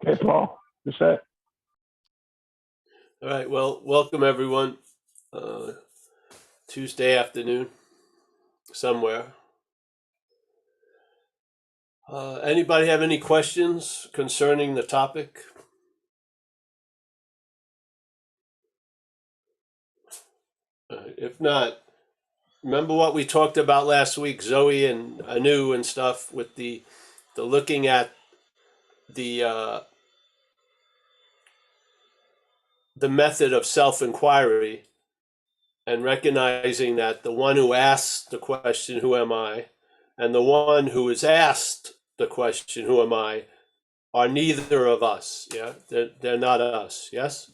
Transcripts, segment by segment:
Okay, Paul, you set? All right, well, welcome everyone. Tuesday afternoon, somewhere. Anybody have any questions concerning the topic? If not, remember what we talked about last week, Zoe and Anu and stuff, with the looking at the method of self-inquiry and recognizing that the one who asks the question, who am I, and the one who is asked the question, who am I, are neither of us. Yeah, they're not us. Yes.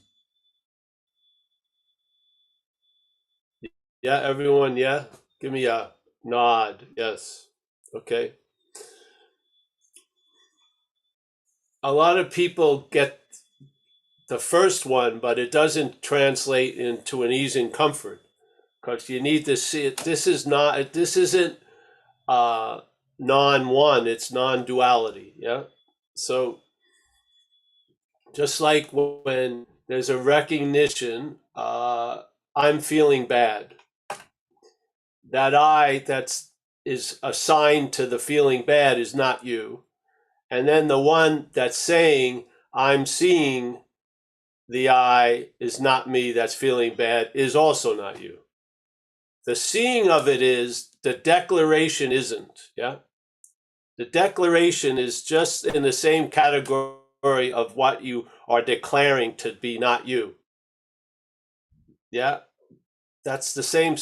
Yeah, everyone. Yeah, give me a nod. Yes. Okay. A lot of people get the first one, but it doesn't translate into an ease and comfort because you need to see it. This isn't non-one. It's non-duality. Yeah. So just like when there's a recognition, I'm feeling bad. That is assigned to the feeling bad is not you. And then the one that's saying, I'm seeing the I is not me that's feeling bad is also not you. The seeing of it is, the declaration isn't. Yeah. The declaration is just in the same category of what you are declaring to be not you. Yeah. That's the same.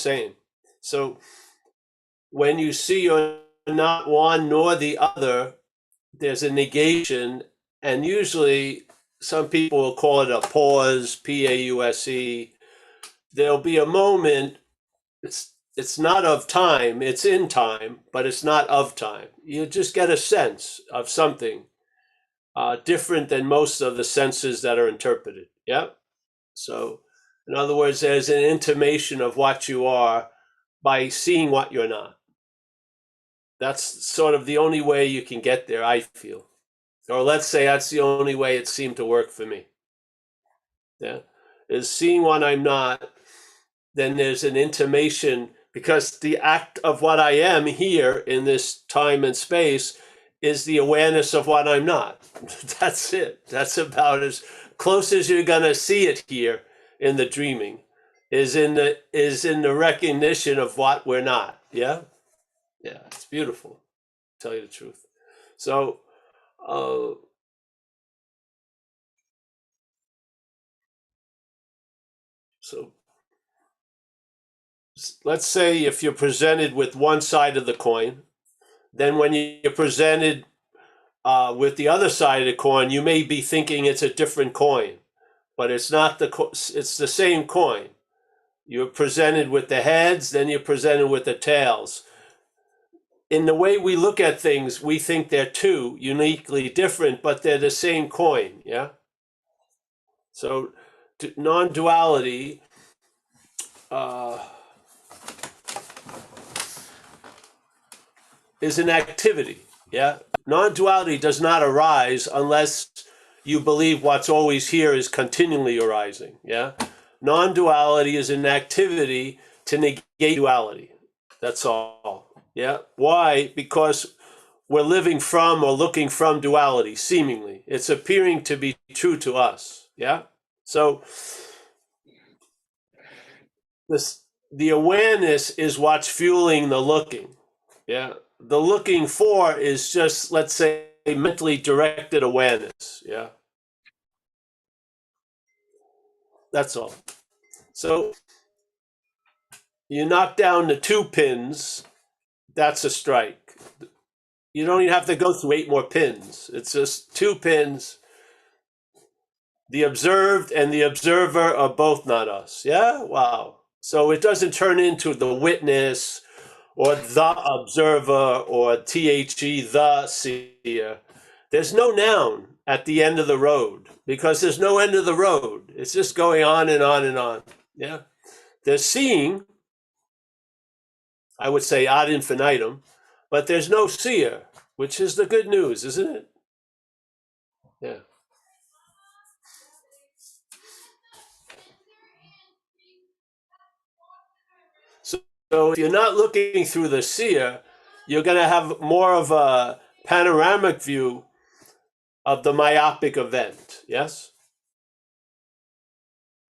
So when you see you're not one nor the other, there's a negation, and usually some people will call it a pause, P-A-U-S-E. There'll be a moment, it's not of time, it's in time, but it's not of time. You just get a sense of something different than most of the senses that are interpreted. Yeah. So in other words, there's an intimation of what you are by seeing what you're not. That's sort of the only way you can get there, I feel. Or let's say that's the only way it seemed to work for me. Yeah, is seeing what I'm not, then there's an intimation, because the act of what I am here in this time and space is the awareness of what I'm not. That's it. That's about as close as you're gonna see it here in the dreaming, is in the recognition of what we're not. Yeah, yeah, it's beautiful, to tell you the truth. So so let's say if you're presented with one side of the coin, then when you're presented with the other side of the coin, you may be thinking it's a different coin, but it's not it's the same coin. You're presented with the heads, then you're presented with the tails. In the way we look at things, we think they're two uniquely different, but they're the same coin. Yeah. So non-duality is an activity. Yeah. Non-duality does not arise unless you believe what's always here is continually arising. Yeah. Non-duality is an activity to negate duality. That's all. Yeah. Why? Because we're living from or looking from duality, seemingly. It's appearing to be true to us. Yeah. So the awareness is what's fueling the looking. Yeah. The looking for is just, let's say, mentally directed awareness. Yeah. That's all. So you knock down the 2 pins, that's a strike. You don't even have to go through 8 more pins. It's just 2 pins. The observed and the observer are both not us. Yeah? Wow. So it doesn't turn into the witness or the observer or the seer. There's no noun at the end of the road because there's no end of the road. It's just going on and on and on. Yeah. There's seeing, I would say ad infinitum, but there's no seer, which is the good news, isn't it? Yeah. if you're not looking through the seer, you're going to have more of a panoramic view of the myopic event. Yes?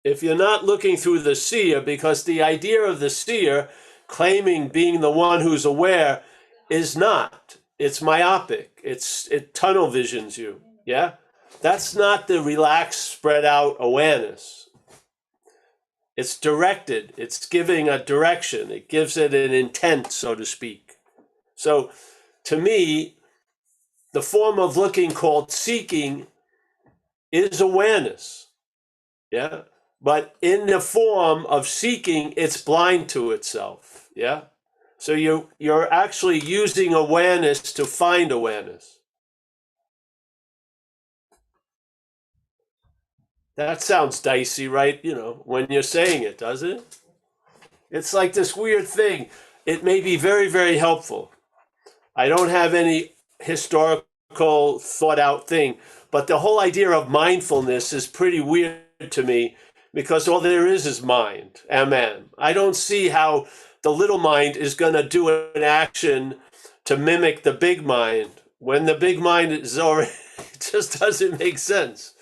If you're not looking through the seer, because the idea of the seer claiming being the one who's aware is not. It's myopic. It tunnel visions you. Yeah? That's not the relaxed, spread out awareness. It's directed. It's giving a direction. It gives it an intent, so to speak. So, to me, the form of looking called seeking is awareness. Yeah? But in the form of seeking, it's blind to itself. Yeah? So you're actually using awareness to find awareness. That sounds dicey, right? When you're saying it, doesn't it? It's like this weird thing. It may be very, very helpful. I don't have any historical thought out thing, but the whole idea of mindfulness is pretty weird to me because all there is mind, amen. I don't see how the little mind is going to do an action to mimic the big mind when the big mind is already, it just doesn't make sense.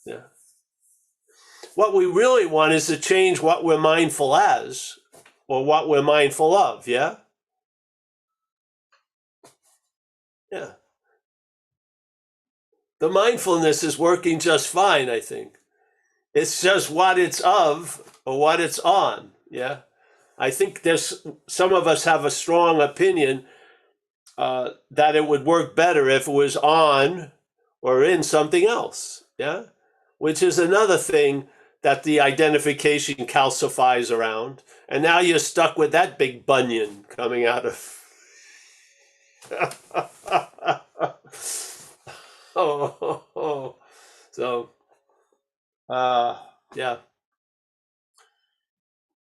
Yeah. What we really want is to change what we're mindful as or what we're mindful of, yeah? Yeah. The mindfulness is working just fine, I think. It's just what it's of or what it's on, yeah? I think some of us have a strong opinion that it would work better if it was on or in something else, yeah? Which is another thing that the identification calcifies around. And now you're stuck with that big bunion coming out of... So, yeah.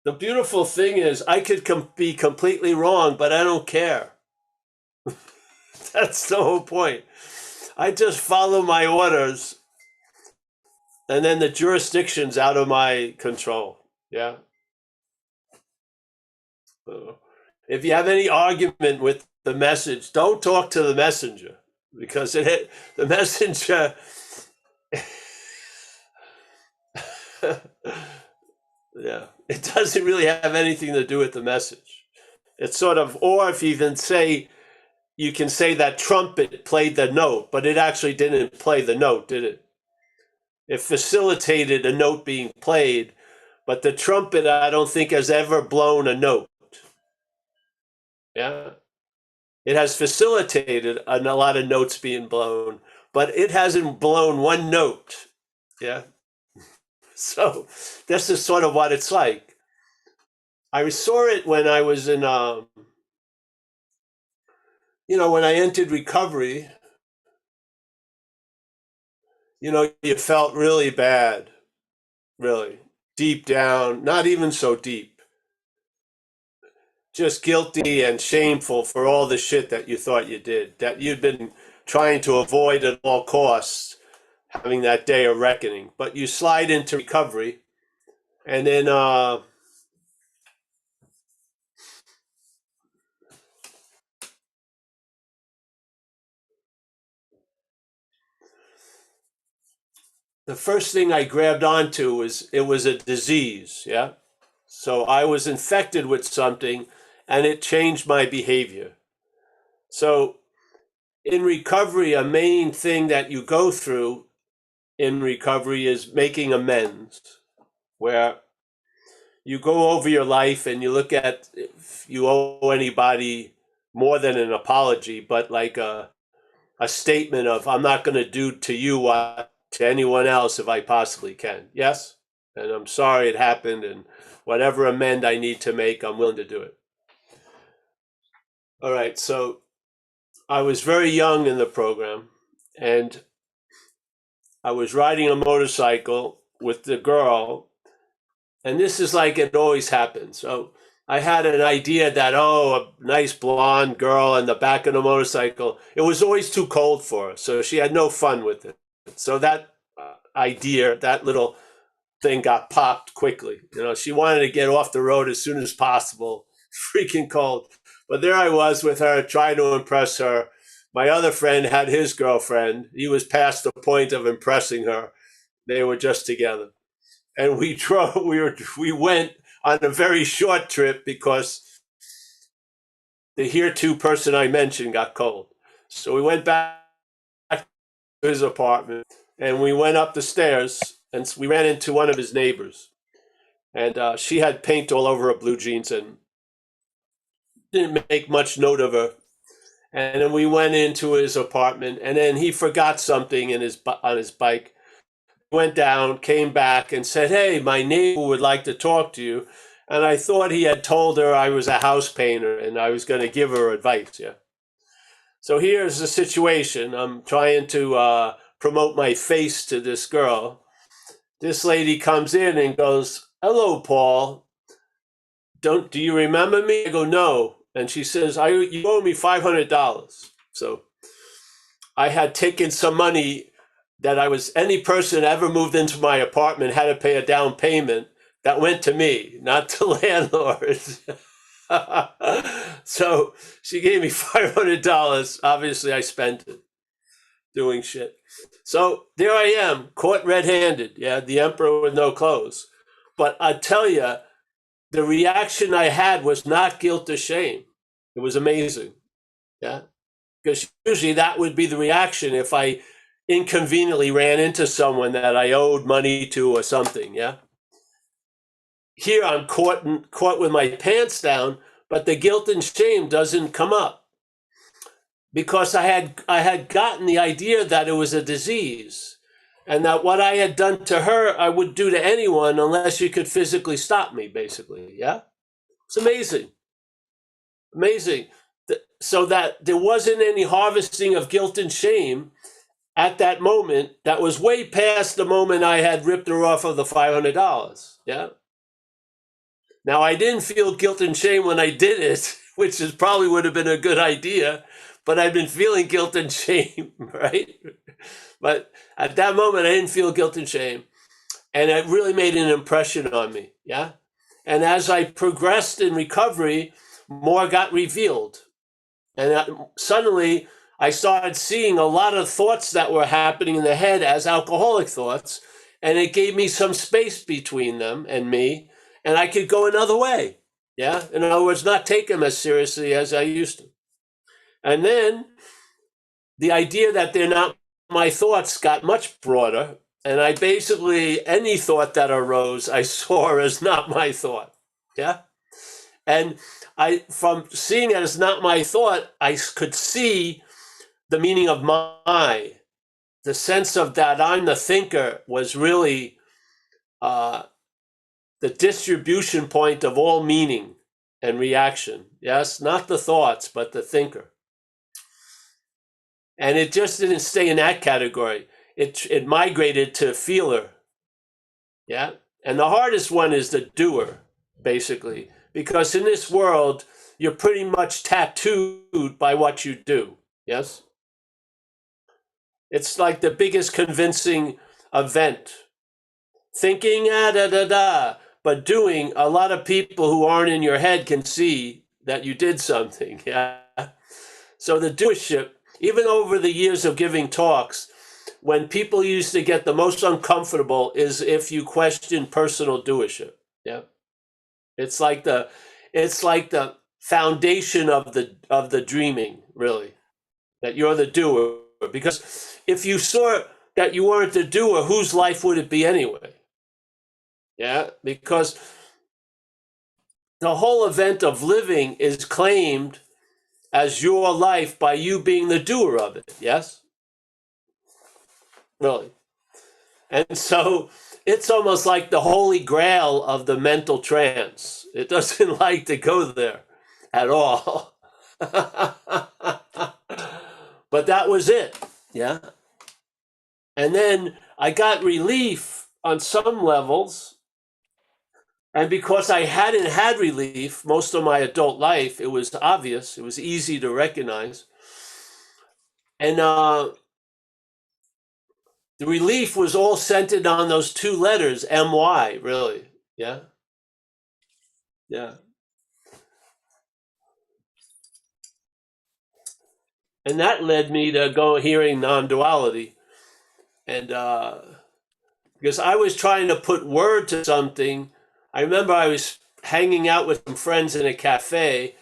The beautiful thing is I could be completely wrong, but I don't care. That's the whole point. I just follow my orders, and then the jurisdiction's out of my control. Yeah. If you have any argument with the message, don't talk to the messenger because the messenger. Yeah, it doesn't really have anything to do with the message. It's sort of, or if you even say, you can say that trumpet played the note, but it actually didn't play the note, did it? It facilitated a note being played, but the trumpet, I don't think, has ever blown a note. Yeah. It has facilitated a lot of notes being blown, but it hasn't blown one note. Yeah. So this is sort of what it's like. I saw it when I was in, when I entered recovery, you felt really bad, really deep down, not even so deep, just guilty and shameful for all the shit that you thought you did, that you'd been trying to avoid at all costs, having that day of reckoning. But you slide into recovery, and then the first thing I grabbed onto was it was a disease, yeah? So I was infected with something, and it changed my behavior. So in recovery, a main thing that you go through in recovery is making amends, where you go over your life and you look at if you owe anybody more than an apology, but like a statement of, I'm not going to do to you what to anyone else if I possibly can. Yes? And I'm sorry it happened, and whatever amend I need to make, I'm willing to do it. All right, so I was very young in the program, and I was riding a motorcycle with the girl, and this is like it always happens. So I had an idea that, a nice blonde girl in the back of the motorcycle, it was always too cold for her, so she had no fun with it. So that idea, that little thing got popped quickly. She wanted to get off the road as soon as possible freaking cold. But there I was with her trying to impress her. My other friend had his girlfriend. He was past the point of impressing her. They were just together. And we drove, we went on a very short trip because the hereto person I mentioned got cold. So we went back to his apartment and we went up the stairs and we ran into one of his neighbors. And she had paint all over her blue jeans and didn't make much note of her. And then we went into his apartment, and then he forgot something on his bike. Went down, came back, and said, "Hey, my neighbor would like to talk to you." And I thought he had told her I was a house painter, and I was going to give her advice. Yeah. So here's the situation. I'm trying to promote my face to this girl. This lady comes in and goes, "Hello, Paul. Do you remember me?" I go, "No." And she says, "You owe me $500. So I had taken some money that any person ever moved into my apartment had to pay a down payment that went to me, not to landlords. So she gave me $500. Obviously, I spent it doing shit. So there I am, caught red-handed. Yeah, the emperor with no clothes. But I tell you, the reaction I had was not guilt or shame. It was amazing. Yeah. Because usually that would be the reaction if I inconveniently ran into someone that I owed money to or something. Yeah. Here I'm caught with my pants down, but the guilt and shame doesn't come up because I had gotten the idea that it was a disease and that what I had done to her, I would do to anyone unless she could physically stop me, basically. Yeah. It's amazing. Amazing. So that there wasn't any harvesting of guilt and shame at that moment. That was way past the moment I had ripped her off of the $500. Yeah. Now, I didn't feel guilt and shame when I did it, which probably would have been a good idea, but I've been feeling guilt and shame, right? But at that moment, I didn't feel guilt and shame. And it really made an impression on me. Yeah. And as I progressed in recovery, more got revealed. And suddenly I started seeing a lot of thoughts that were happening in the head as alcoholic thoughts. And it gave me some space between them and me. And I could go another way. Yeah. In other words, not take them as seriously as I used to. And then the idea that they're not my thoughts got much broader. And I basically, any thought that arose, I saw as not my thought. Yeah. And from seeing it as not my thought, I could see the meaning of the sense of that I'm the thinker was really the distribution point of all meaning and reaction. Yes, not the thoughts, but the thinker. And it just didn't stay in that category. It migrated to feeler. Yeah. And the hardest one is the doer, basically. Because in this world, you're pretty much tattooed by what you do. Yes? It's like the biggest convincing event. Thinking, but doing, a lot of people who aren't in your head can see that you did something. Yeah. So the doership, even over the years of giving talks, when people used to get the most uncomfortable is if you question personal doership. Yeah. It's like the foundation of the dreaming, really, that you're the doer. Because if you saw that you weren't the doer, whose life would it be anyway? Yeah, because the whole event of living is claimed as your life by you being the doer of it. Yes, really. And so it's almost like the holy grail of the mental trance. It doesn't like to go there at all. But that was it. Yeah. And then I got relief on some levels. And because I hadn't had relief most of my adult life, it was obvious. It was easy to recognize. And the relief was all centered on those two letters, MY, really. Yeah. Yeah. And that led me to go hearing non-duality. And because I was trying to put word to something. I remember I was hanging out with some friends in a cafe,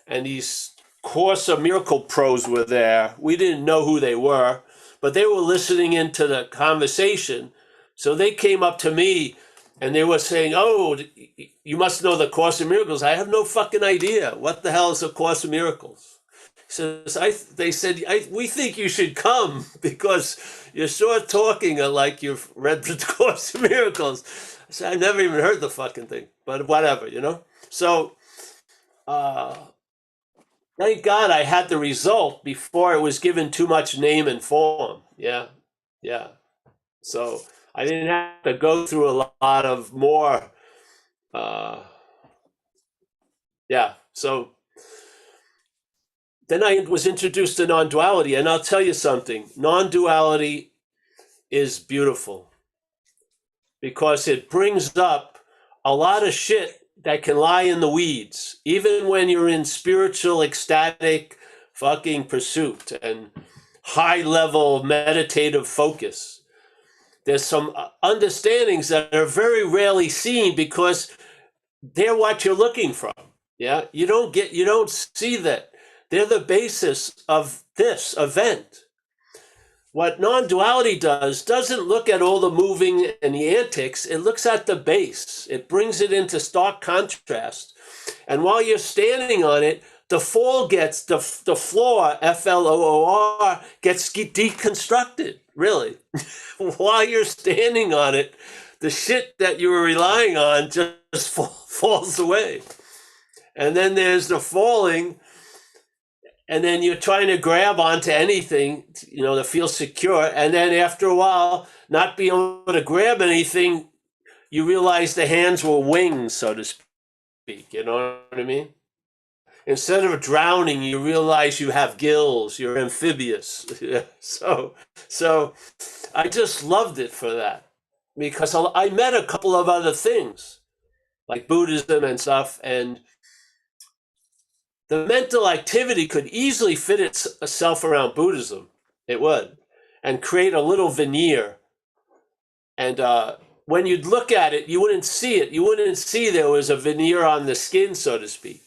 and these Course of Miracle pros were there. We didn't know who they were, but they were listening into the conversation. So they came up to me and they were saying, "Oh, you must know the Course of Miracles." I have no fucking idea. What the hell is the Course of Miracles? Says they said we think you should come because you're sort of talking like you've read the Course of Miracles. I said I've never even heard the fucking thing, but whatever, you know. So uh, thank God I had the result before it was given too much name and form. Yeah, yeah. So I didn't have to go through a lot of more. Uh, yeah. So then I was introduced to non-duality, and I'll tell you something. Non-duality is beautiful because it brings up a lot of shit that can lie in the weeds, even when you're in spiritual, ecstatic fucking pursuit and high level meditative focus. There's some understandings that are very rarely seen because they're what you're looking from. Yeah, you don't see that. They're the basis of this event. What non-duality doesn't look at all the moving and the antics. It looks at the base. It brings it into stark contrast. And while you're standing on it, the floor, FLOOR, gets deconstructed, really. While you're standing on it, the shit that you were relying on just falls away. And then there's the falling, and then you're trying to grab onto anything, to feel secure. And then after a while, not being able to grab anything, you realize the hands were wings, so to speak. You know what I mean? Instead of drowning, you realize you have gills. You're amphibious. So I just loved it for that, because I met a couple of other things like Buddhism and stuff, and the mental activity could easily fit itself around Buddhism. It would, and create a little veneer. And when you'd look at it, you wouldn't see it. You wouldn't see there was a veneer on the skin, so to speak.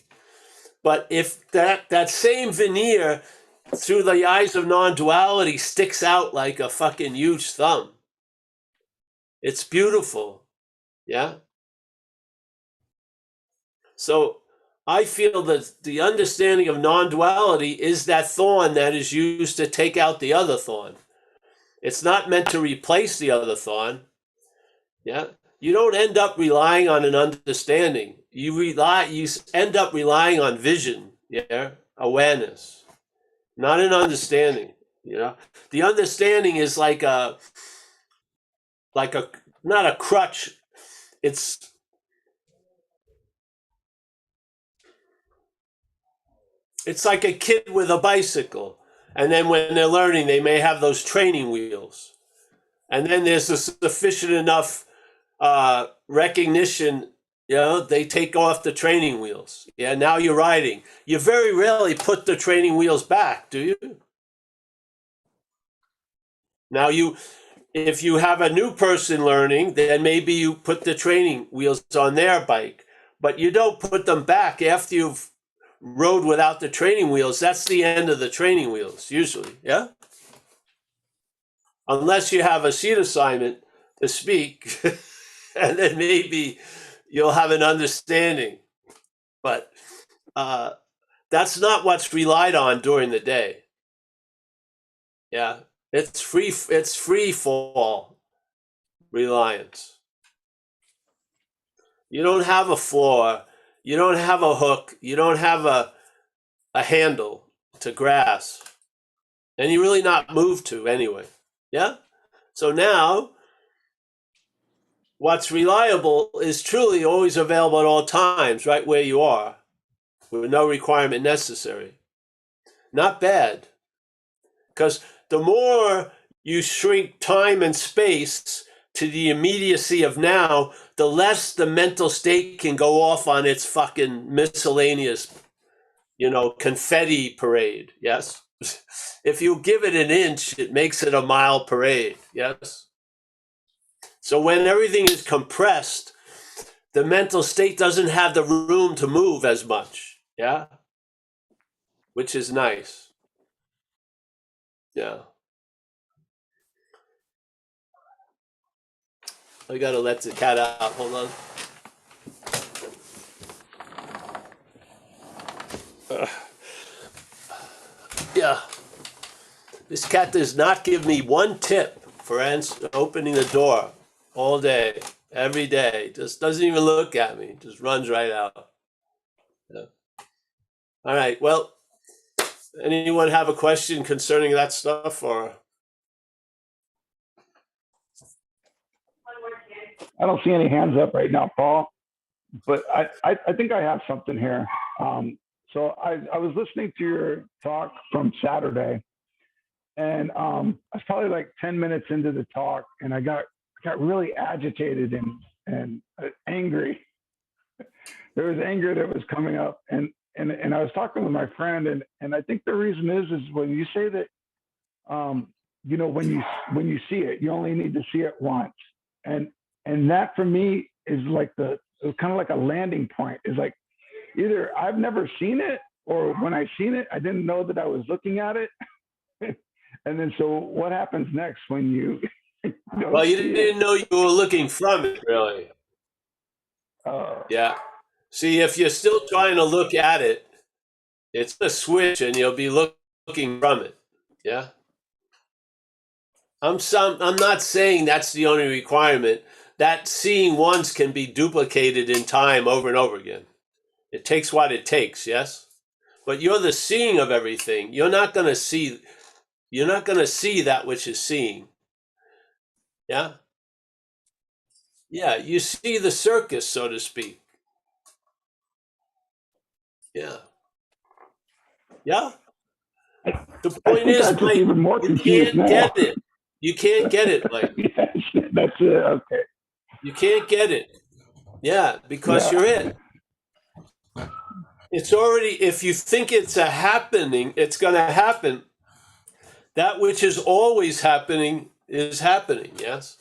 But if that same veneer through the eyes of non-duality sticks out like a fucking huge thumb, it's beautiful. Yeah? So I feel that the understanding of non-duality is that thorn that is used to take out the other thorn. It's not meant to replace the other thorn. Yeah? You don't end up relying on an understanding. You end up relying on vision, awareness, not an understanding. The understanding is like a not a crutch. It's like a kid with a bicycle, and then when they're learning, they may have those training wheels, and then there's a sufficient enough recognition. They take off the training wheels. Yeah, now you're riding. You very rarely put the training wheels back, do you? Now if you have a new person learning, then maybe you put the training wheels on their bike, but you don't put them back after you've rode without the training wheels. That's the end of the training wheels, usually, yeah? Unless you have a seat assignment to speak, and then maybe you'll have an understanding. But that's not what's relied on during the day. Yeah, it's free fall reliance. You don't have a floor, you don't have a hook, you don't have a handle to grasp, and you're really not moved to anyway. Yeah? So now, what's reliable is truly always available at all times, right where you are, with no requirement necessary. Not bad. Because the more you shrink time and space to the immediacy of now, the less the mental state can go off on its fucking miscellaneous, confetti parade. Yes? If you give it an inch, it makes it a mile parade. Yes. So when everything is compressed, the mental state doesn't have the room to move as much. Yeah. Which is nice. Yeah. I gotta let the cat out. Hold on. Yeah. This cat does not give me one tip for opening the door all day, every day. Just doesn't even look at me. Just runs right out. Yeah. All right. Well, anyone have a question concerning that stuff, or? I don't see any hands up right now, Paul, but I think I have something here. So I was listening to your talk from Saturday, and I was probably like 10 minutes into the talk, and I got really agitated and angry. There was anger that was coming up, and I was talking with my friend, and I think the reason is when you say that, when you see it, you only need to see it once, and that for me is like it was kind of like a landing point. Is like either I've never seen it, or when I seen it, I didn't know that I was looking at it. And then, so what happens next when you? Well, you didn't know you were looking from it, really. Yeah. See, if you're still trying to look at it, it's a switch, and you'll be looking from it. Yeah. I'm not saying that's the only requirement. That seeing once can be duplicated in time over and over again. It takes what it takes, yes? But you're the seeing of everything. You're not going to see that which is seeing. Yeah? Yeah, you see the circus, so to speak. Yeah. Yeah? The point is, Mike, even more you confused can't now. get it. You can't get it, Mike. Yes, that's it. Okay. You can't get it. Yeah, because you're it. It's already, if you think it's a happening, it's going to happen. That which is always happening is happening, yes?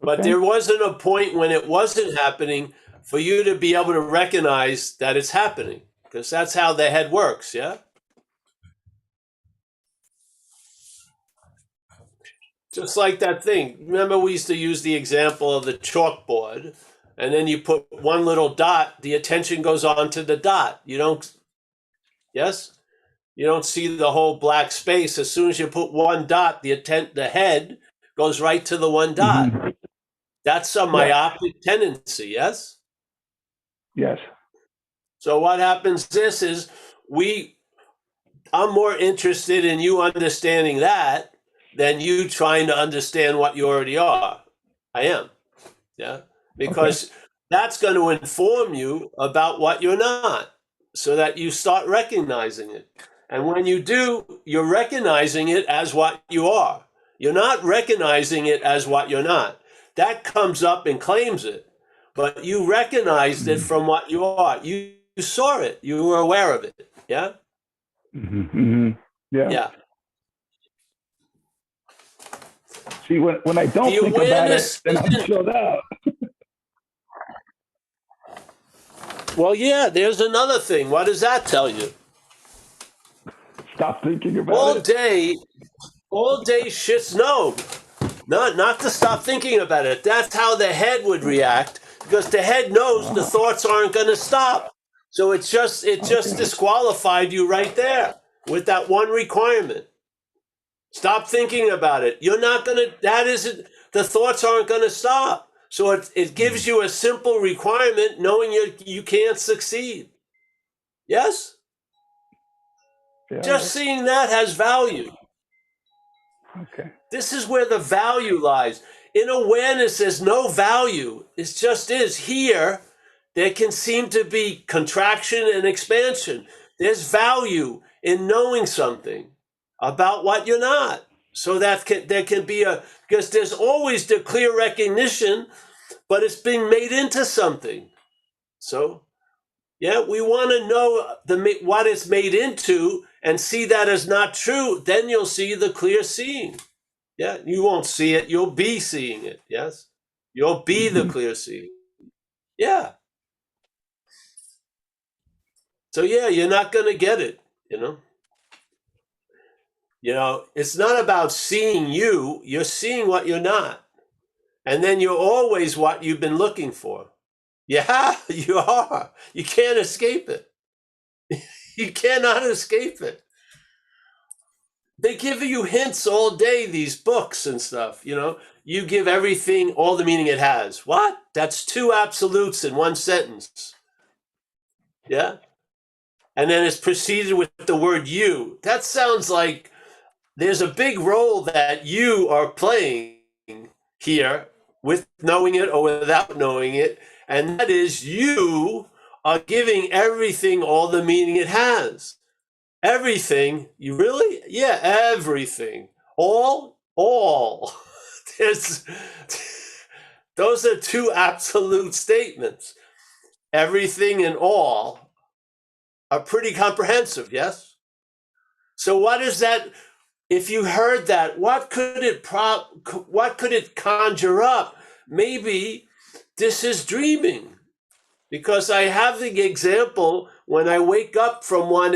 But there wasn't a point when it wasn't happening for you to be able to recognize that it's happening, because that's how the head works, yeah? Just like that thing. Remember, we used to use the example of the chalkboard, and then you put one little dot, the attention goes on to the dot. You don't, yes? You don't see the whole black space. As soon as you put one dot, the head goes right to the one dot. Mm-hmm. That's a myopic tendency, yes? Yes. So what happens is I'm more interested in you understanding that than you trying to understand what you already are. I am. Yeah. Because that's going to inform you about what you're not, so that you start recognizing it. And when you do, you're recognizing it as what you are. You're not recognizing it as what you're not. That comes up and claims it. But you recognized it from what you are. You saw it. You were aware of it. Yeah? Mm-hmm. Yeah. Yeah. See, when I don't think about it, then I'm chilled out. Well, yeah, there's another thing. What does that tell you? Stop thinking about it. All day shit's no. Not to stop thinking about it. That's how the head would react, because the head knows the thoughts aren't going to stop. So it just disqualified you right there with that one requirement. Stop thinking about it. You're not going to, the thoughts aren't going to stop. So it gives you a simple requirement, knowing you can't succeed. Yes? Yeah. Just seeing that has value. Okay. This is where the value lies. In awareness, there's no value. It just is. Here, there can seem to be contraction and expansion. There's value in knowing something about what you're not. So that there can be because there's always the clear recognition, but it's being made into something. So Yeah, we want to know what it's made into and see that as not true. Then you'll see the clear seeing. Yeah, you won't see it. You'll be seeing it. Yes, you'll be the clear seeing. Yeah. So yeah, you're not going to get it. You know. It's not about seeing you. You're seeing what you're not, and then you're always what you've been looking for. Yeah, you are. You can't escape it. You cannot escape it. They give you hints all day, these books and stuff. You give everything all the meaning it has. What? That's two absolutes in one sentence. Yeah. And then it's preceded with the word you. That sounds like there's a big role that you are playing here, with knowing it or without knowing it. And that is, you are giving everything all the meaning it has. Everything? You really? Yeah, everything. All. There's, those are two absolute statements. Everything and all are pretty comprehensive, yes? So what is that? If you heard that, what could it conjure up? Maybe this is dreaming. Because I have the example when I wake up from one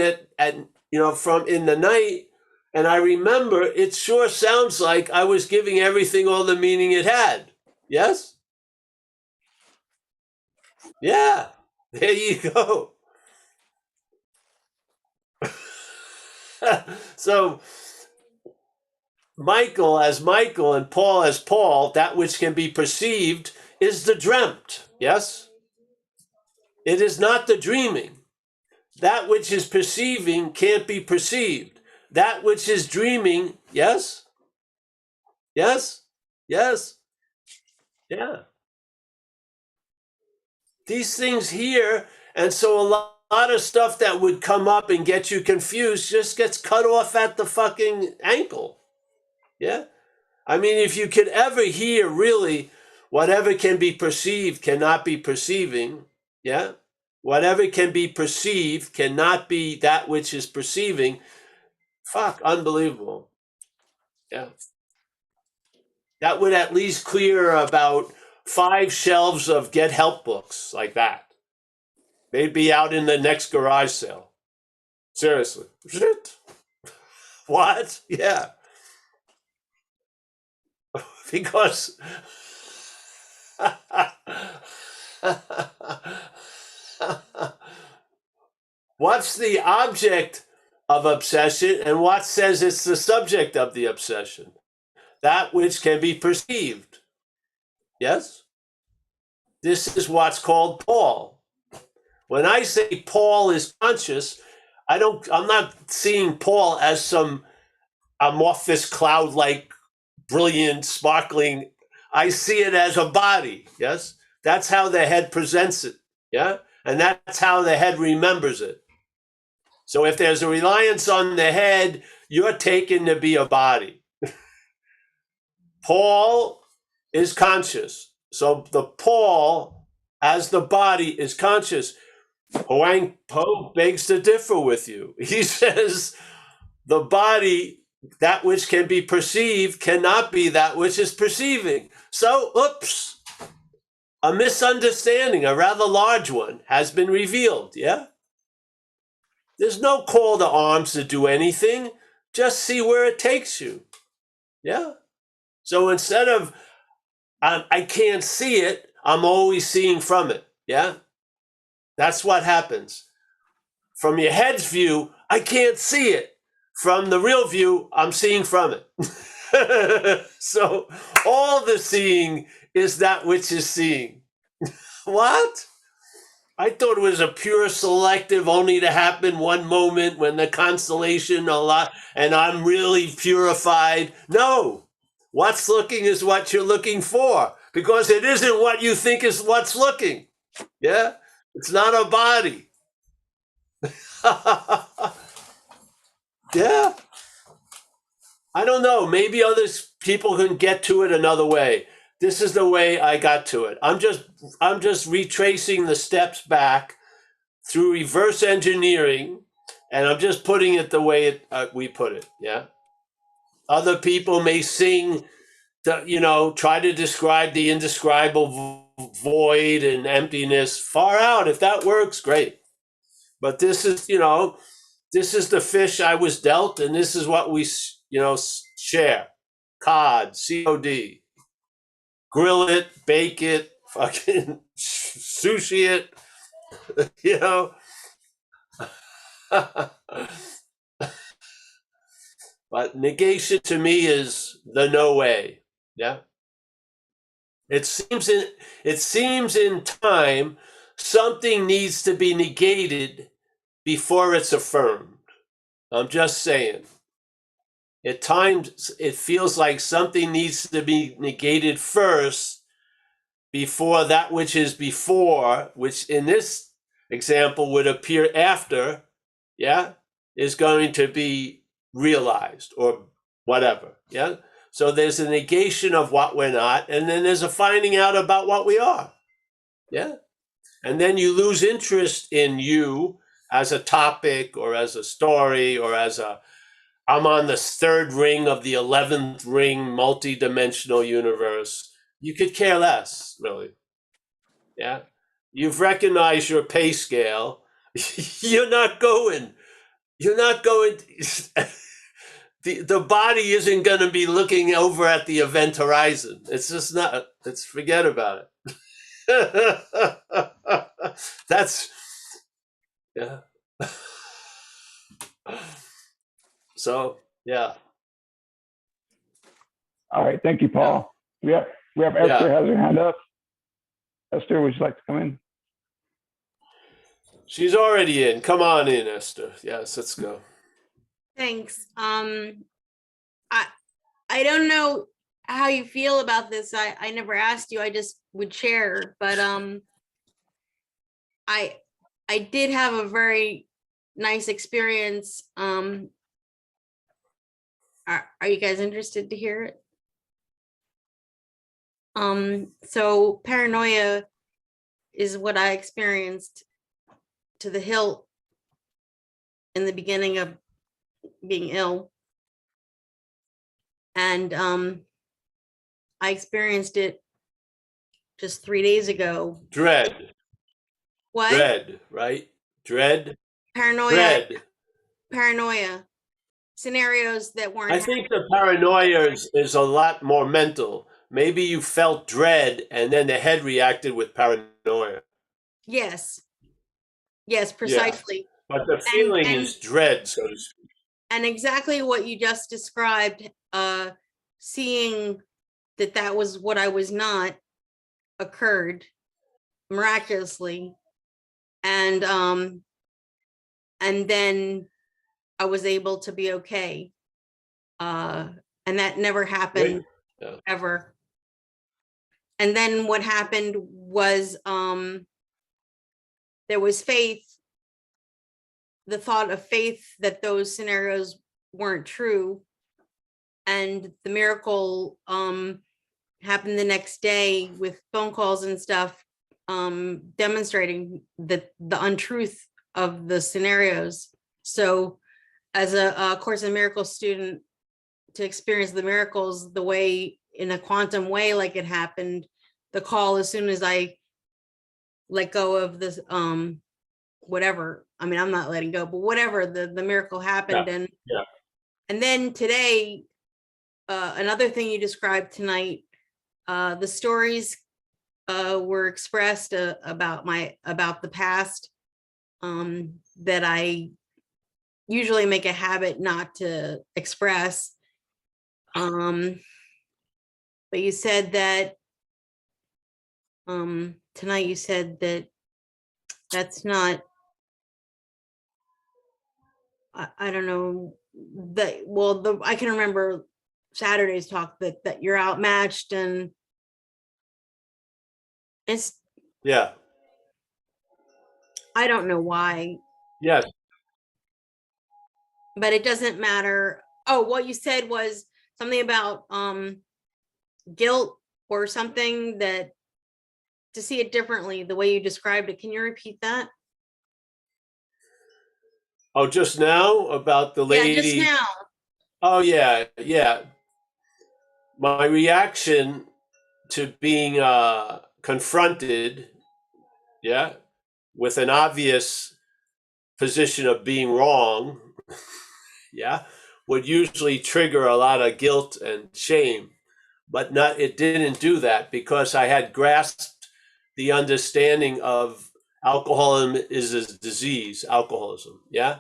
from in the night, and I remember it sure sounds like I was giving everything all the meaning it had. Yes? Yeah. There you go. So Michael as Michael and Paul as Paul, that which can be perceived is the dreamt. Yes? It is not the dreaming. That which is perceiving can't be perceived. That which is dreaming, yes? Yes? Yes? Yeah. These things here, and so a lot of stuff that would come up and get you confused just gets cut off at the fucking ankle. Yeah? I mean, if you could ever hear really whatever can be perceived cannot be perceiving, yeah? Whatever can be perceived cannot be that which is perceiving. Fuck, unbelievable. Yeah. That would at least clear about 5 shelves of get help books like that. They'd be out in the next garage sale. Seriously. Shit. What? Yeah. Because what's the object of obsession and what says it's the subject of the obsession? That which can be perceived. Yes? This is what's called Paul. When I say Paul is conscious, I'm not seeing Paul as I'm off this cloud-like, brilliant, sparkling. I see it as a body. Yes? That's how the head presents it. Yeah? And that's how the head remembers it. So if there's a reliance on the head, you're taken to be a body. Paul is conscious. So the Paul, as the body, is conscious. Huang Po begs to differ with you. He says the body, that which can be perceived, cannot be that which is perceiving. So, oops, a misunderstanding, a rather large one, has been revealed, yeah? There's no call to arms to do anything. Just see where it takes you, yeah? So instead of, I can't see it, I'm always seeing from it, yeah? That's what happens. From your head's view, I can't see it. From the real view, I'm seeing from it. So all the seeing is that which is seeing. What? I thought it was a pure selective, only to happen one moment when the constellation a lot, and I'm really purified. No. What's looking is what you're looking for, because it isn't what you think is what's looking. Yeah? It's not a body. Yeah. I don't know. Maybe other people can get to it another way. This is the way I got to it. I'm just retracing the steps back through reverse engineering, and I'm just putting it the way we put it, yeah? Other people may sing, try to describe the indescribable void and emptiness far out. If that works, great. But this is, this is the fish I was dealt, and this is what we, share. COD, COD. Grill it, bake it, fucking sushi it, you know. But negation to me is the no way. Yeah. It seems in time something needs to be negated before it's affirmed. I'm just saying. At times it feels like something needs to be negated first before that which is before, which in this example would appear after, yeah, is going to be realized or whatever, yeah? So there's a negation of what we're not, and then there's a finding out about what we are, yeah? And then you lose interest in you as a topic or as a story or as I'm on the third ring of the 11th ring multi-dimensional universe. You could care less, really. Yeah. You've recognized your pay scale. You're not going. You're not going. The body isn't going to be looking over at the event horizon. It's just not. Let's forget about it. That's, yeah. So, yeah. All right. Thank you, Paul. We have Esther has her hand up. Esther, would you like to come in? She's already in. Come on in, Esther. Yes, let's go. Thanks. I don't know how you feel about this. I never asked you. I just would share, but I did have a very nice experience. Are you guys interested to hear it? So paranoia is what I experienced to the hilt in the beginning of being ill. And I experienced it just 3 days ago. Dread. What? Dread, right? Dread. Paranoia. Dread. Paranoia. Scenarios that weren't. I think the paranoia is a lot more mental. Maybe you felt dread and then the head reacted with paranoia. Yes. Yes, precisely. Yeah. But the feeling is dread, so to speak. And exactly what you just described, seeing that was what I was not, occurred miraculously. And then I was able to be okay. And that never happened ever. And then what happened was there was faith, the thought of faith that those scenarios weren't true. And the miracle happened the next day with phone calls and stuff demonstrating the untruth of the scenarios. So as a Course in Miracles student, to experience the miracles the way, in a quantum way, like it happened, the call, as soon as I let go of this, whatever, I mean, I'm not letting go, but whatever, the miracle happened. And then today, another thing you described tonight, the stories were expressed about the past, that I usually make a habit not to express. But you said that tonight you said that that's not, I don't know, that, well, I can remember Saturday's talk that you're outmatched, and it's, yeah, I don't know why. Yes. But it doesn't matter. Oh, what you said was something about guilt or something, that to see it differently, the way you described it. Can you repeat that? Oh, just now about the Yeah, just lady. now. Oh, yeah, yeah. My reaction to being confronted, yeah, with an obvious position of being wrong, yeah, would usually trigger a lot of guilt and shame. But not, it didn't do that because I had grasped the understanding of alcoholism is a disease, alcoholism, yeah?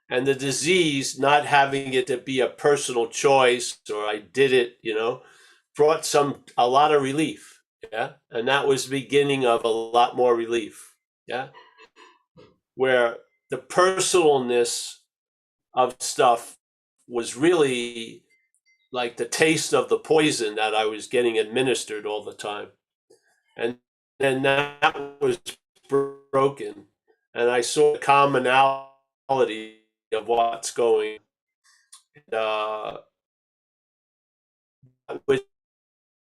And the disease, not having it to be a personal choice or I did it, brought a lot of relief, yeah? And that was the beginning of a lot more relief, yeah? Where the personalness of stuff was really like the taste of the poison that I was getting administered all the time. And then that was broken. And I saw the commonality of what's going, which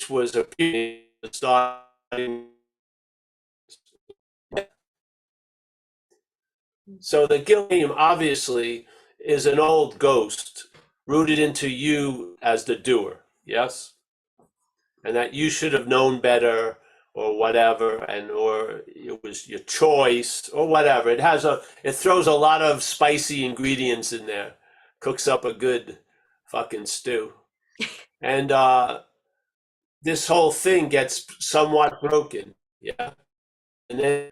was appearing, starting. So the guilt game obviously is an old ghost rooted into you as the doer, yes? And that you should have known better or whatever, and or it was your choice or whatever. It throws a lot of spicy ingredients in there, cooks up a good fucking stew. And this whole thing gets somewhat broken, yeah. And then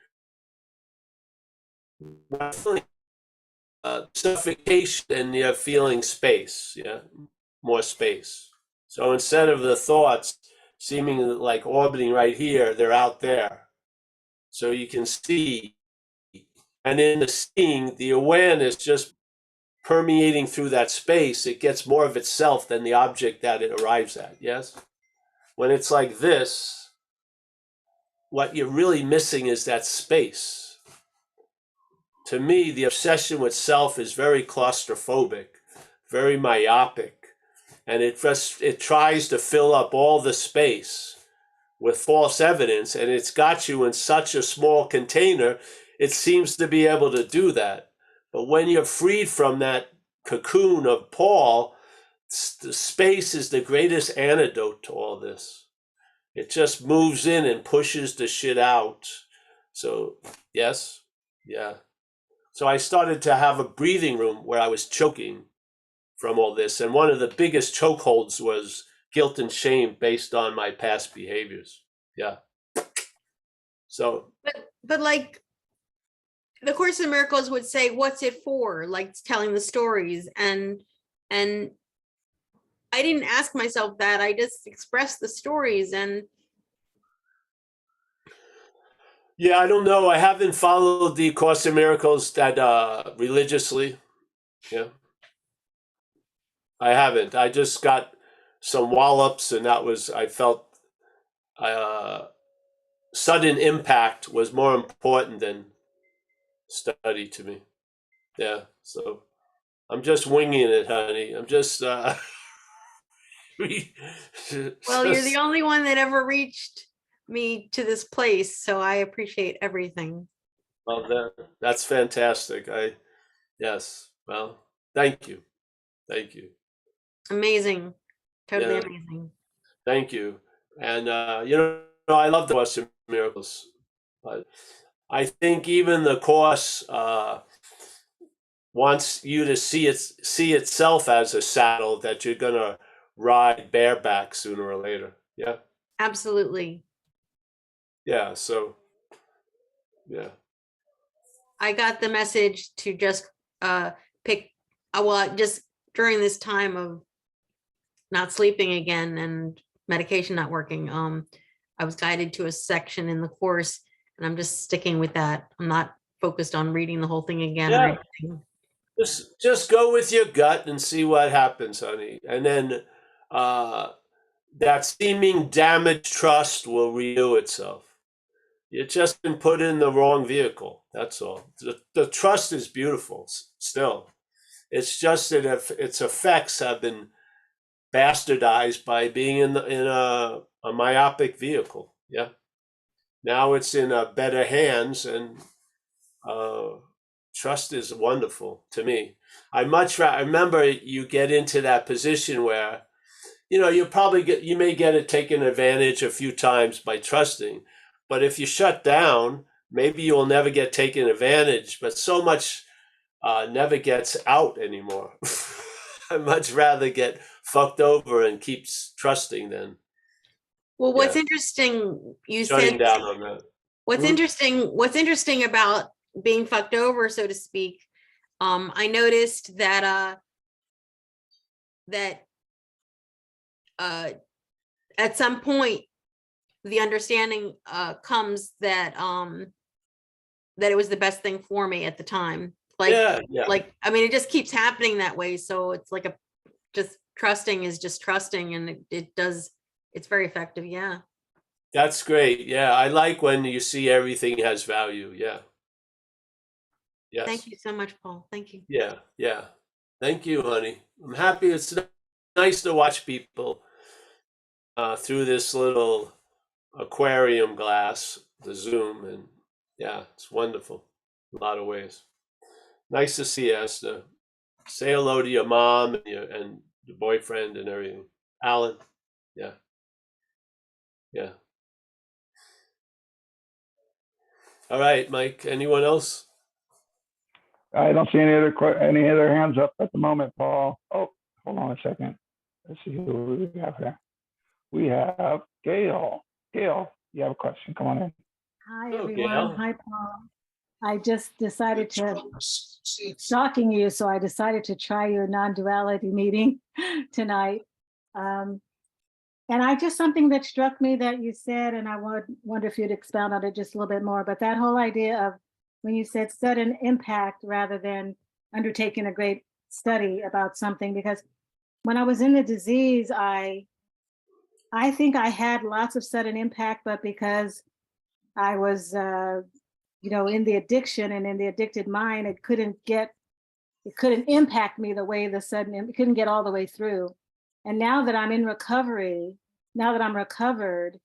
suffocation, and you're feeling space, yeah, more space. So instead of the thoughts seeming like orbiting right here, they're out there. So you can see, and in the seeing, the awareness just permeating through that space, it gets more of itself than the object that it arrives at, yes? When it's like this, what you're really missing is that space. To me, the obsession with self is very claustrophobic, very myopic, and it tries to fill up all the space with false evidence, and it's got you in such a small container, it seems to be able to do that. But when you're freed from that cocoon of Paul, the space is the greatest antidote to all this. It just moves in and pushes the shit out. So, yes, yeah. So I started to have a breathing room where I was choking from all this. And one of the biggest chokeholds was guilt and shame based on my past behaviors. Yeah. So, But like the Course in Miracles would say, what's it for? Like telling the stories. And I didn't ask myself that. I just expressed the stories. And yeah, I don't know. I haven't followed the Course in Miracles that religiously. Yeah. I haven't. I just got some wallops, and I felt uh, sudden impact was more important than study to me. Yeah. So I'm just winging it, honey. I'm just, well, you're the just, only one that ever reached me to this place. So I appreciate everything. well, that's fantastic. Yes. Well, thank you. Thank you. Amazing. Totally Yeah. amazing. Thank you. And, I love the Course in Miracles. But I think even the Course wants you to see itself as a saddle that you're going to ride bareback sooner or later. Yeah. Absolutely. Yeah. So, yeah. I got the message to just pick, well, just during this time of not sleeping again and medication not working, I was guided to a section in the course, and I'm just sticking with that. I'm not focused on reading the whole thing again or Yeah. anything. Just go with your gut and see what happens, honey. And then uh, that seeming damaged trust will renew itself. You've just been put in the wrong vehicle. That's all. The trust is beautiful still. It's just that if its effects have been bastardized by being in a myopic vehicle. Yeah. Now it's in better hands, and uh, Trust is wonderful to me. I remember you get into that position where, you may get it taken advantage a few times by trusting, but if you shut down, maybe you will never get taken advantage, but so much never gets out anymore. I'd much rather get fucked over and keep trusting than Well, what's interesting, you shutting said, down on that. what's interesting about being fucked over, so to speak, I noticed that at some point the understanding comes that that it was the best thing for me at the time. Yeah. I mean, it just keeps happening that way. So it's like just trusting is just trusting, and it's very effective. Yeah. That's great. Yeah, I like when you see everything has value. Yeah. Yes. Thank you so much, Paul. Thank you. Yeah. Thank you, honey. I'm happy. It's nice to watch people through this little aquarium glass, the Zoom, and yeah, it's wonderful in a lot of ways. Nice to see you, Esther. Say hello to your mom and your boyfriend and everything. Alan. Yeah. All right, Mike. Anyone else? I don't see any other hands up at the moment, Paul. Oh, hold on a second. Let's see who we have here. We have Gail. Gail, you have a question? Come on in. Hi, Hello, everyone. Gail. Hi, Paul. I just decided stalking you, so I decided to try your non-duality meeting tonight. And something that struck me that you said, and I wonder if you'd expound on it just a little bit more, but that whole idea of when you said sudden impact rather than undertaking a great study about something, because when I was in the disease, I think I had lots of sudden impact, but because I was, in the addiction and in the addicted mind, it couldn't impact me the way it couldn't get all the way through. And now that I'm in recovery, now that I'm recovered,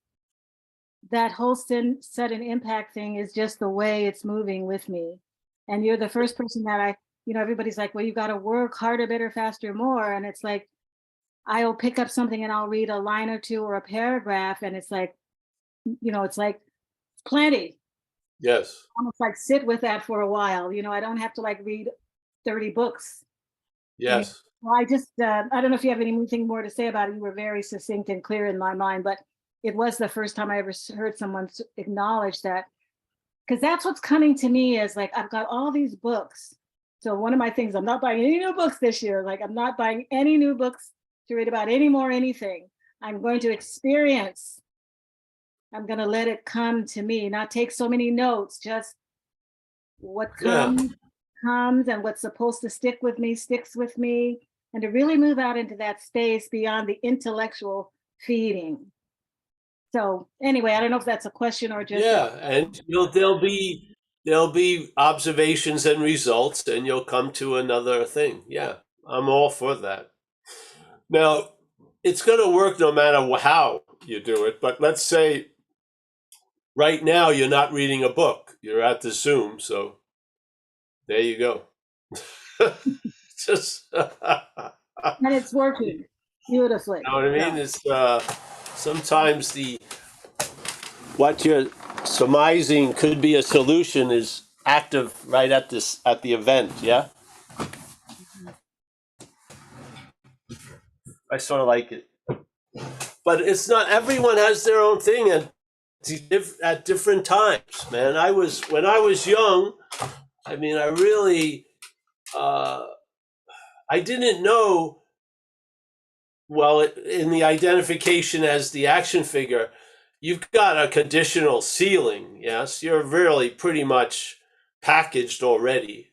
that whole sudden impact thing is just the way it's moving with me. And you're the first person that everybody's like, well, you got to work harder, better, faster, more. And it's like, I'll pick up something and I'll read a line or two or a paragraph. And it's like, it's like plenty. Yes. Almost like sit with that for a while. I don't have to read 30 books. Yes. Well, I don't know if you have anything more to say about it. You were very succinct and clear in my mind, but it was the first time I ever heard someone acknowledge that, because that's what's coming to me is like, I've got all these books. So one of my things, I'm not buying any new books this year. Like, I'm not buying any new books to read about anything. I'm going to experience. I'm going to let it come to me, not take so many notes, just what comes, and what's supposed to stick with me, sticks with me, and to really move out into that space beyond the intellectual feeding. So anyway, I don't know if that's a question or just and there'll be observations and results, and you'll come to another thing. Yeah, I'm all for that. Now, it's going to work no matter how you do it. But let's say right now you're not reading a book; you're at the Zoom. So there you go. Just and it's working beautifully. You know what I mean? It's sometimes what you're surmising could be a solution is active right at the event. Yeah, I sort of like it, but it's not. Everyone has their own thing at different times. Man, when I was young. I mean, I really I didn't know. Well, in the identification as the action figure, you've got a conditional ceiling. Yes, you're really pretty much packaged already.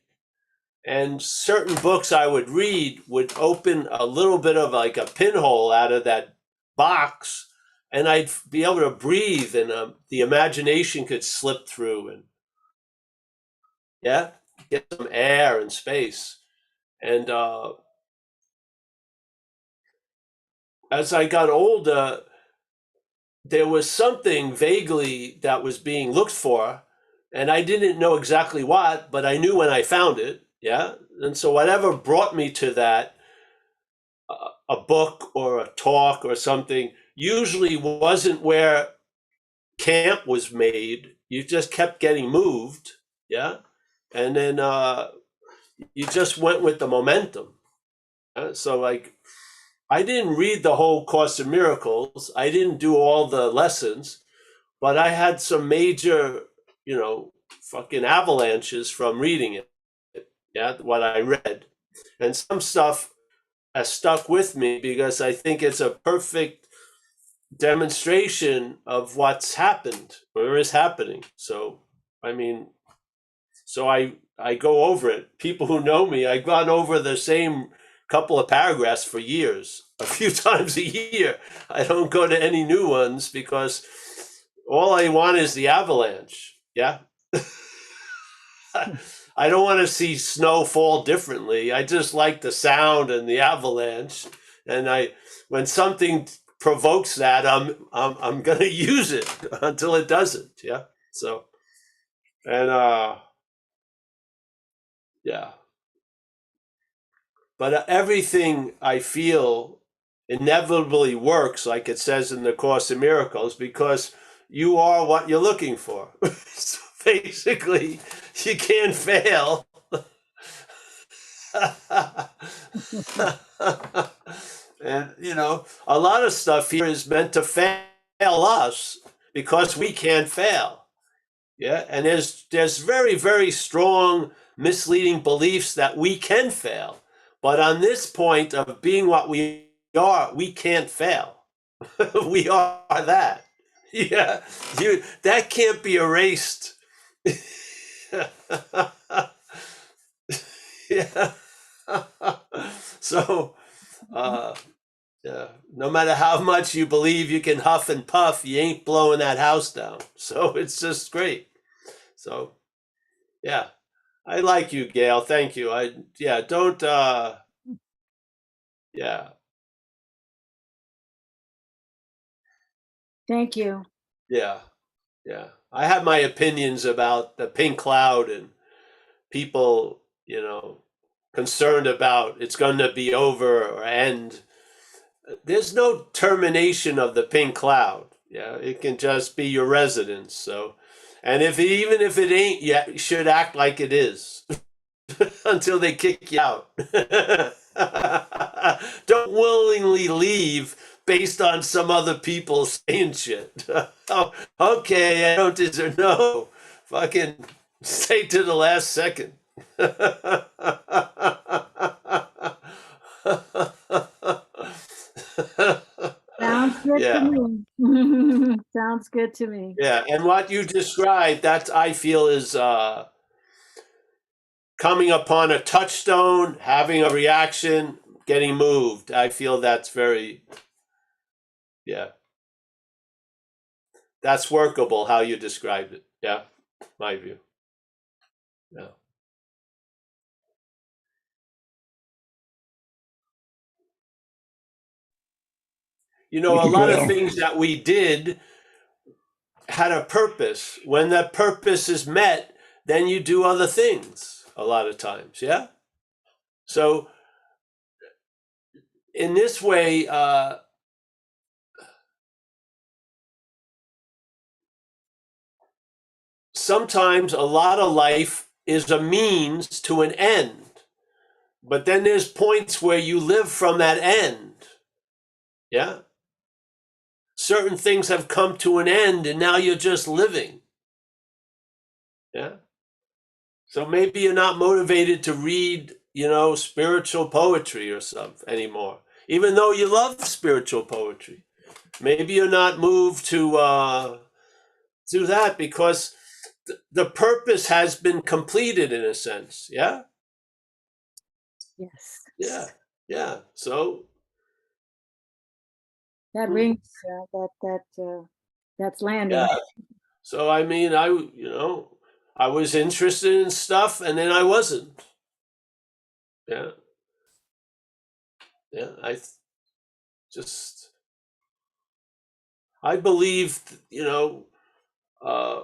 And certain books I would read would open a little bit of like a pinhole out of that box, and I'd be able to breathe, and the imagination could slip through and get some air and space. And as I got older, there was something vaguely that was being looked for, and I didn't know exactly what, but I knew when I found it. Yeah. And so whatever brought me to that, a book or a talk or something, usually wasn't where camp was made. You just kept getting moved. Yeah. And then you just went with the momentum. So, like, I didn't read the whole Course in Miracles. I didn't do all the lessons, but I had some major, fucking avalanches from reading it. Yeah, what I read. And some stuff has stuck with me because I think it's a perfect demonstration of what's happened or is happening. So, I mean, so I go over it. People who know me, I've gone over the same couple of paragraphs for years, a few times a year. I don't go to any new ones because all I want is the avalanche. Yeah. I don't want to see snow fall differently. I just like the sound and the avalanche. And when something provokes that, I'm gonna use it until it doesn't. Yeah. So, and yeah. But everything I feel inevitably works, like it says in the Course in Miracles, because you are what you're looking for. So basically, you can't fail. And a lot of stuff here is meant to fail us because we can't fail. Yeah, and there's very, very strong misleading beliefs that we can fail. But on this point of being what we are, we can't fail. We are that. Yeah, that can't be erased. Yeah. So, yeah, no matter how much you believe you can huff and puff, you ain't blowing that house down. So it's just great. So, yeah, I like you, Gail. Thank you. Don't, yeah, Thank you. yeah, yeah. I have my opinions about the pink cloud and people, concerned about it's going to be over or end. There's no termination of the pink cloud. Yeah, it can just be your residence. So, and even if it ain't yet, you should act like it is until they kick you out. Don't willingly leave based on some other people saying shit. Oh, okay, I don't deserve. No, fucking stay to the last second. Sounds good to Yeah, me. Sounds good to me. yeah, and what you described, that I feel is coming upon a touchstone, having a reaction, getting moved. I feel that's very, yeah, that's workable how you described it. Yeah, my view. Yeah. Thank A you, lot of Gail. things that we did had a purpose. When that purpose is met, then you do other things a lot of times. Yeah. So in this way, sometimes a lot of life is a means to an end. But then there's points where you live from that end. Yeah. Certain things have come to an end and now you're just living. Yeah. So maybe you're not motivated to read, spiritual poetry or something anymore, even though you love spiritual poetry. Maybe you're not moved to do that because the purpose has been completed in a sense. Yeah. Yes. Yeah. Yeah. So That rings, that's landing. yeah. So I mean, I was interested in stuff, and then I wasn't. Yeah, yeah. Just I believed, uh,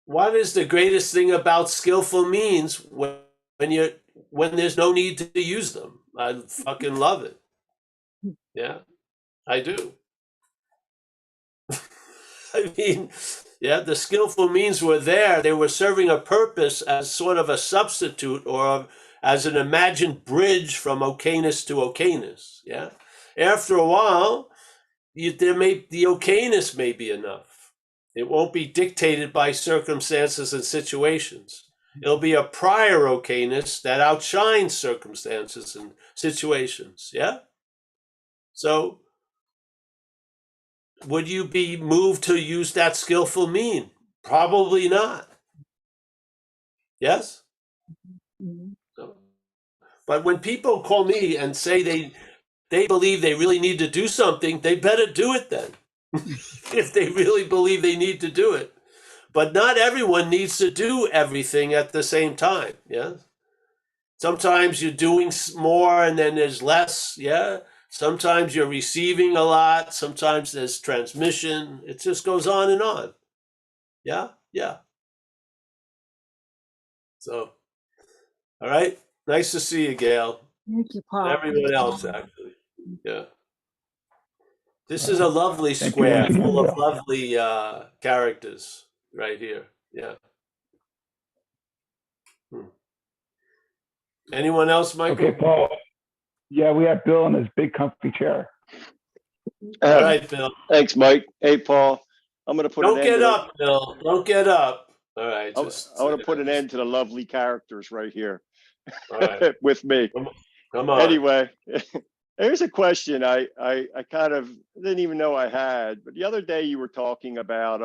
what is the greatest thing about skillful means when there's no need to use them? I fucking love it. Yeah, I do. I mean, yeah, the skillful means were there. They were serving a purpose as sort of a substitute or as an imagined bridge from okayness to okayness. Yeah. After a while, the okayness may be enough. It won't be dictated by circumstances and situations. It'll be a prior okayness that outshines circumstances and situations. Yeah. So, would you be moved to use that skillful mean? Probably not. Yes? Mhm. So, but when people call me and say they believe they really need to do something, they better do it then. If they really believe they need to do it. But not everyone needs to do everything at the same time. Yeah. Sometimes you're doing more and then there's less. Yeah. Sometimes you're receiving a lot. Sometimes there's transmission. It just goes on and on. Yeah. Yeah. So, all right. Nice to see you, Gail. Thank you, Paul. Everyone else, actually. Yeah. This is a lovely Thank you once square again, full of Bill. lovely characters right here. Yeah. Hmm. Anyone else, Michael? Okay, Paul. Yeah, we have Bill in his big comfy chair. All right, Bill. Thanks, Mike. Hey, Paul. I'm going to put Don't an end get to up, Bill. Don't get up. All right. I Just want to put an end to the lovely characters right here all right. with me. Come on. Anyway, here's a question I kind of didn't even know I had, but the other day you were talking about,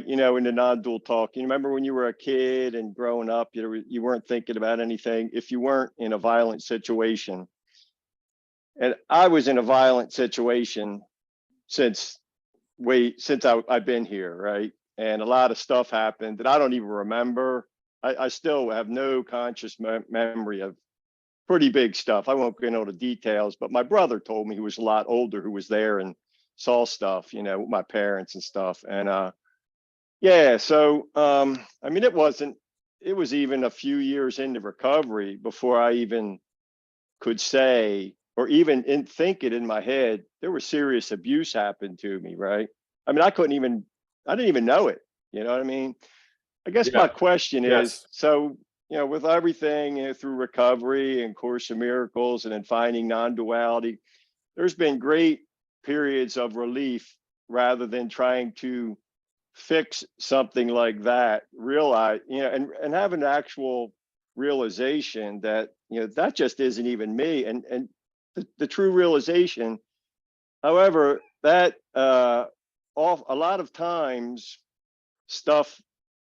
you know, in the non-dual talk, you remember when you were a kid and growing up, you weren't thinking about anything if you weren't in a violent situation. And I was in a violent situation since I've been here, right? And a lot of stuff happened that I don't even remember. I still have no conscious memory of pretty big stuff. I won't go into the details, but my brother told me, who was a lot older, who was there and saw stuff, you know, with my parents and stuff. And yeah, so I mean, it was even a few years into recovery before I even could say or even think it in my head, there was serious abuse happened to me, right? I mean, I didn't even know it. You know what I mean? I guess my question is, Yes. so, you know, with everything, you know, through recovery and Course in Miracles and then finding non-duality, there's been great periods of relief rather than trying to fix something like that, realize, you know, and have an actual realization that, you know, that just isn't even me. And the true realization, however, that a lot of times stuff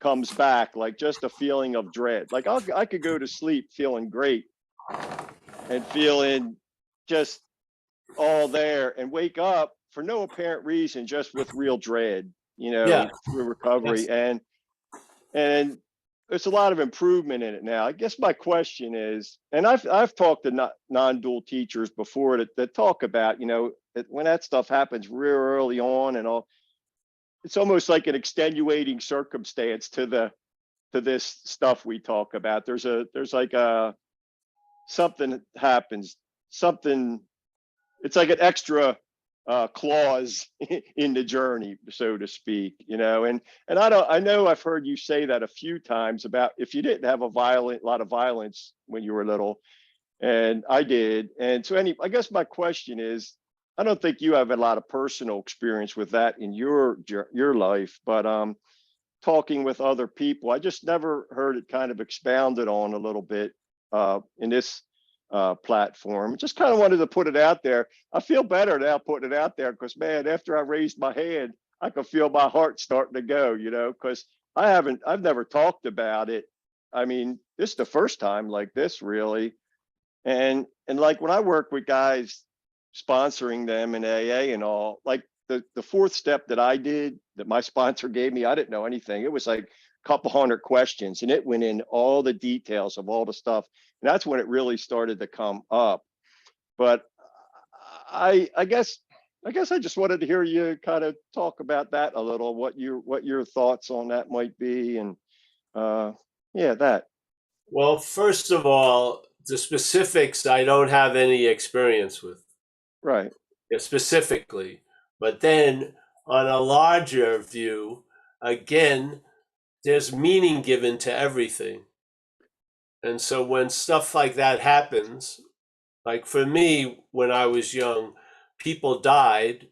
comes back, like just a feeling of dread. Like I could go to sleep feeling great and feeling just all there and wake up for no apparent reason, just with real dread, you know, Yeah. through recovery. Yes. And there's a lot of improvement in it now. I guess my question is, and I've talked to non-dual teachers before that talk about, you know, that when that stuff happens real early on and all, it's almost like an extenuating circumstance to this stuff we talk about. There's like something happens, something, it's like an extra clause in the journey, so to speak, you know. And I know I've heard you say that a few times about if you didn't have a lot of violence when you were little, and I did. And so I guess my question is, I don't think you have a lot of personal experience with that in your life, but talking with other people, I just never heard it kind of expounded on a little bit in this platform. Just kind of wanted to put it out there. I feel better now putting it out there because, man, after I raised my hand, I could feel my heart starting to go, you know, because I've never talked about it. I mean, this is the first time like this, really. And like when I work with guys sponsoring them in AA and all, like the fourth step that I did that my sponsor gave me, I didn't know anything. It was like a couple hundred questions and it went in all the details of all the stuff. And that's when it really started to come up. But I guess I guess I just wanted to hear you kind of talk about that a little, what your thoughts on that might be, and yeah, that. Well, first of all, the specifics I don't have any experience with, Right. specifically. But then on a larger view, again, there's meaning given to everything. And so when stuff like that happens, like for me, when I was young, people died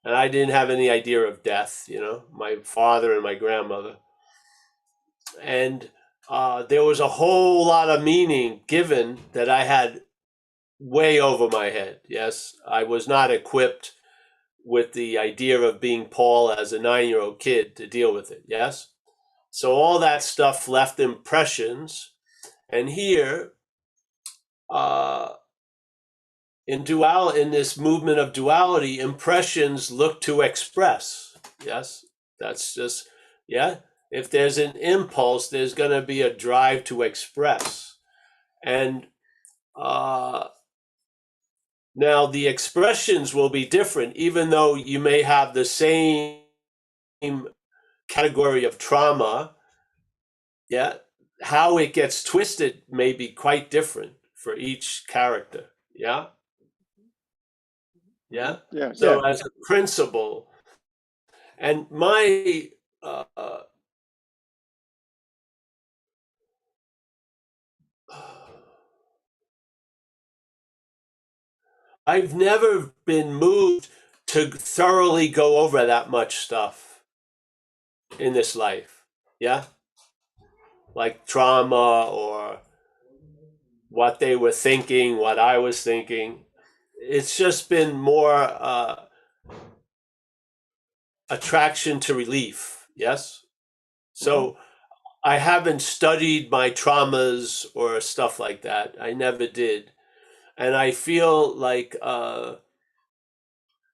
and I didn't have any idea of death, my father and my grandmother. And there was a whole lot of meaning given that I had way over my head. Yes, I was not equipped with the idea of being Paul as a 9-year-old kid to deal with it. Yes. So all that stuff left impressions. And here, in this movement of duality, impressions look to express. Yes, that's just, yeah. If there's an impulse, there's going to be a drive to express. And now the expressions will be different, even though you may have the same category of trauma. Yeah, how it gets twisted may be quite different for each character. Yeah. Yeah. Yeah. So as a principle, and my I've never been moved to thoroughly go over that much stuff in this life. Yeah. Like trauma or what they were thinking, what I was thinking. It's just been more attraction to relief. Yes. So I haven't studied my traumas or stuff like that. I never did. And I feel like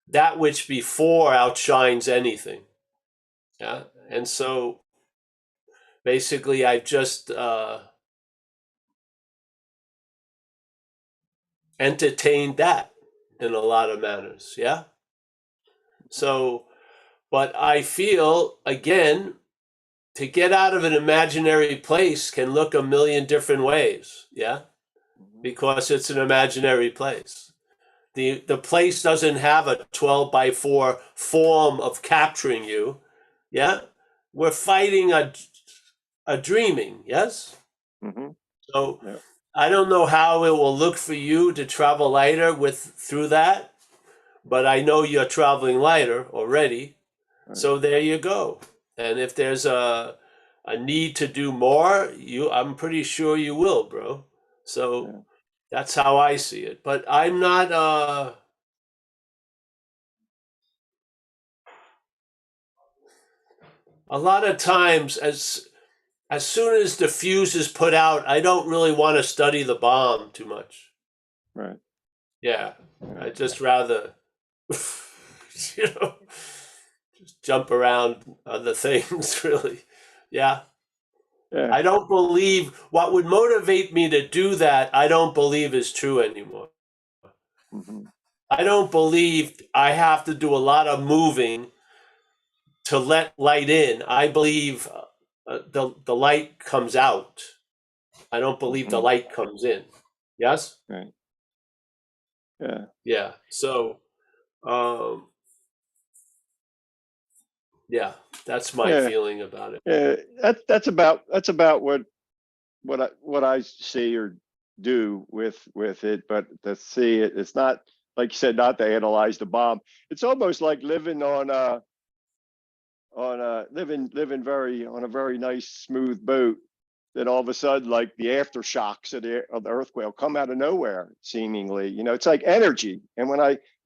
that which before outshines anything. Yeah. And so basically, I've just entertained that in a lot of manners. Yeah. So, but I feel, again, to get out of an imaginary place can look a million different ways. Yeah. Because it's an imaginary place. The place doesn't have a 12x4 form of capturing you. Yeah. We're fighting a dreaming. Yes. Mm-hmm. So Yeah. I don't know how it will look for you to travel lighter through that, but I know you're traveling lighter already. Right. So there you go. And if there's a need to do more, I'm pretty sure you will, bro. So that's how I see it. But I'm not a lot of times as soon as the fuse is put out, I don't really want to study the bomb too much. Right. Yeah. I just rather just jump around other things, really. Yeah. Yeah. I don't believe what would motivate me to do that, I don't believe is true anymore. Mm-hmm. I don't believe I have to do a lot of moving to let light in. I believe the light comes out. I don't believe the light comes in. Yes? Right. Yeah. Yeah. So, yeah, that's my feeling about it. Yeah. That's about what I see or do with it, but to see it, it's not, like you said, not to analyze the bomb. It's almost like living on living very on a very nice smooth boat. Then all of a sudden, like the aftershocks of the earthquake will come out of nowhere, seemingly. It's like energy. And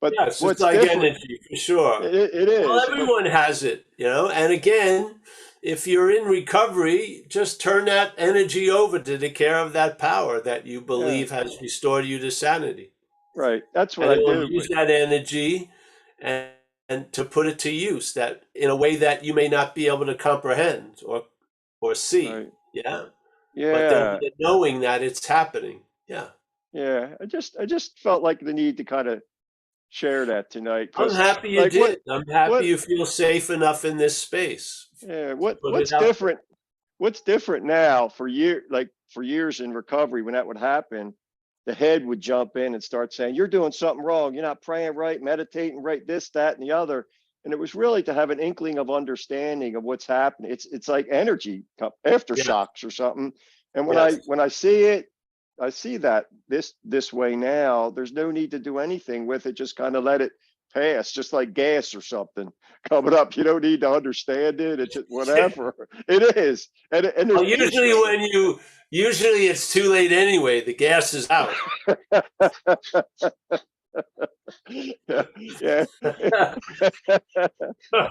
Yes, it's what's like different? energy for sure. It is. Well, everyone has it, And again, if you're in recovery, just turn that energy over to the care of that power that you believe has restored you to sanity. Right. That's what And I it will do. use that energy and to put it to use that in a way that you may not be able to comprehend or see. Right. Yeah. Yeah. But there'll be a knowing that it's happening. Yeah. Yeah. I just felt like the need to kind of share that tonight I'm because, happy you like, did. I'm happy what, you feel safe enough in this space. yeah, Put what's it out. different? What's different now for years in recovery when that would happen, the head would jump in and start saying, you're doing something wrong. You're not praying right, meditating right, this, that, and the other. And it was really to have an inkling of understanding of what's happening. It's like energy Yeah. aftershocks or something. And Yes. when I see it, I see that this way now. There's no need to do anything with it. Just kind of let it pass, just like gas or something coming up. You don't need to understand it. It's just whatever it is. And there's Well, peace usually with it. usually it's too late anyway. The gas is out. Yeah, yeah.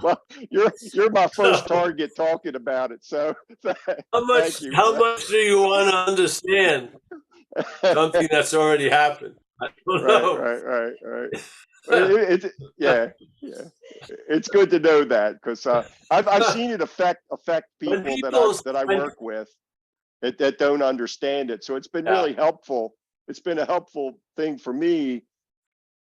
Well, you're my first So, target talking about it. So how thank much you how for much do you want to understand that. something that's already happened? I don't Right, know. right, right, right. Yeah, yeah. It's good to know that because I've seen it affect when people people that I when, work with that don't understand it. So it's been yeah, really helpful. It's been a helpful thing for me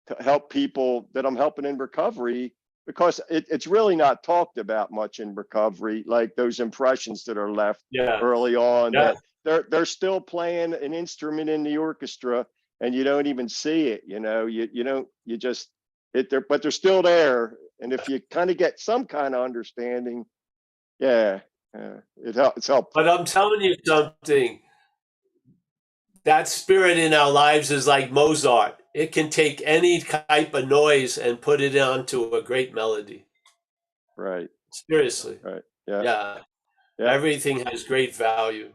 to help people that I'm helping in recovery because it's really not talked about much in recovery, like those impressions that are left yeah, early on yeah. that they're still playing an instrument in the orchestra and you don't even see it. You don't you just but they're still there. And if you kind of get some kind of understanding, yeah, it's helpful. But I'm telling you something. That spirit in our lives is like Mozart. It can take any type of noise and put it onto a great melody. Right, Seriously. right. Yeah, Yeah. yeah, Everything has great value.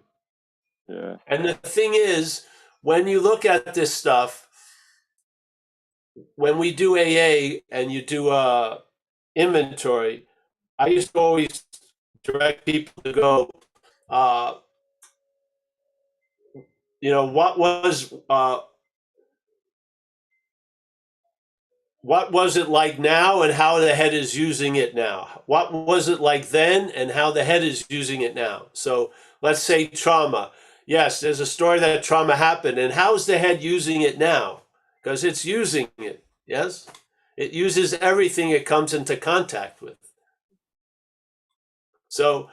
yeah. And the thing is, when you look at this stuff, when we do AA and you do a inventory, I used to always direct people to go, uh, what was it like now and how the head is using it now? What was it like then and how the head is using it now? So let's say trauma. Yes, there's a story that trauma happened, and how's the head using it now? Because it's using it. Yes, it uses everything it comes into contact with. So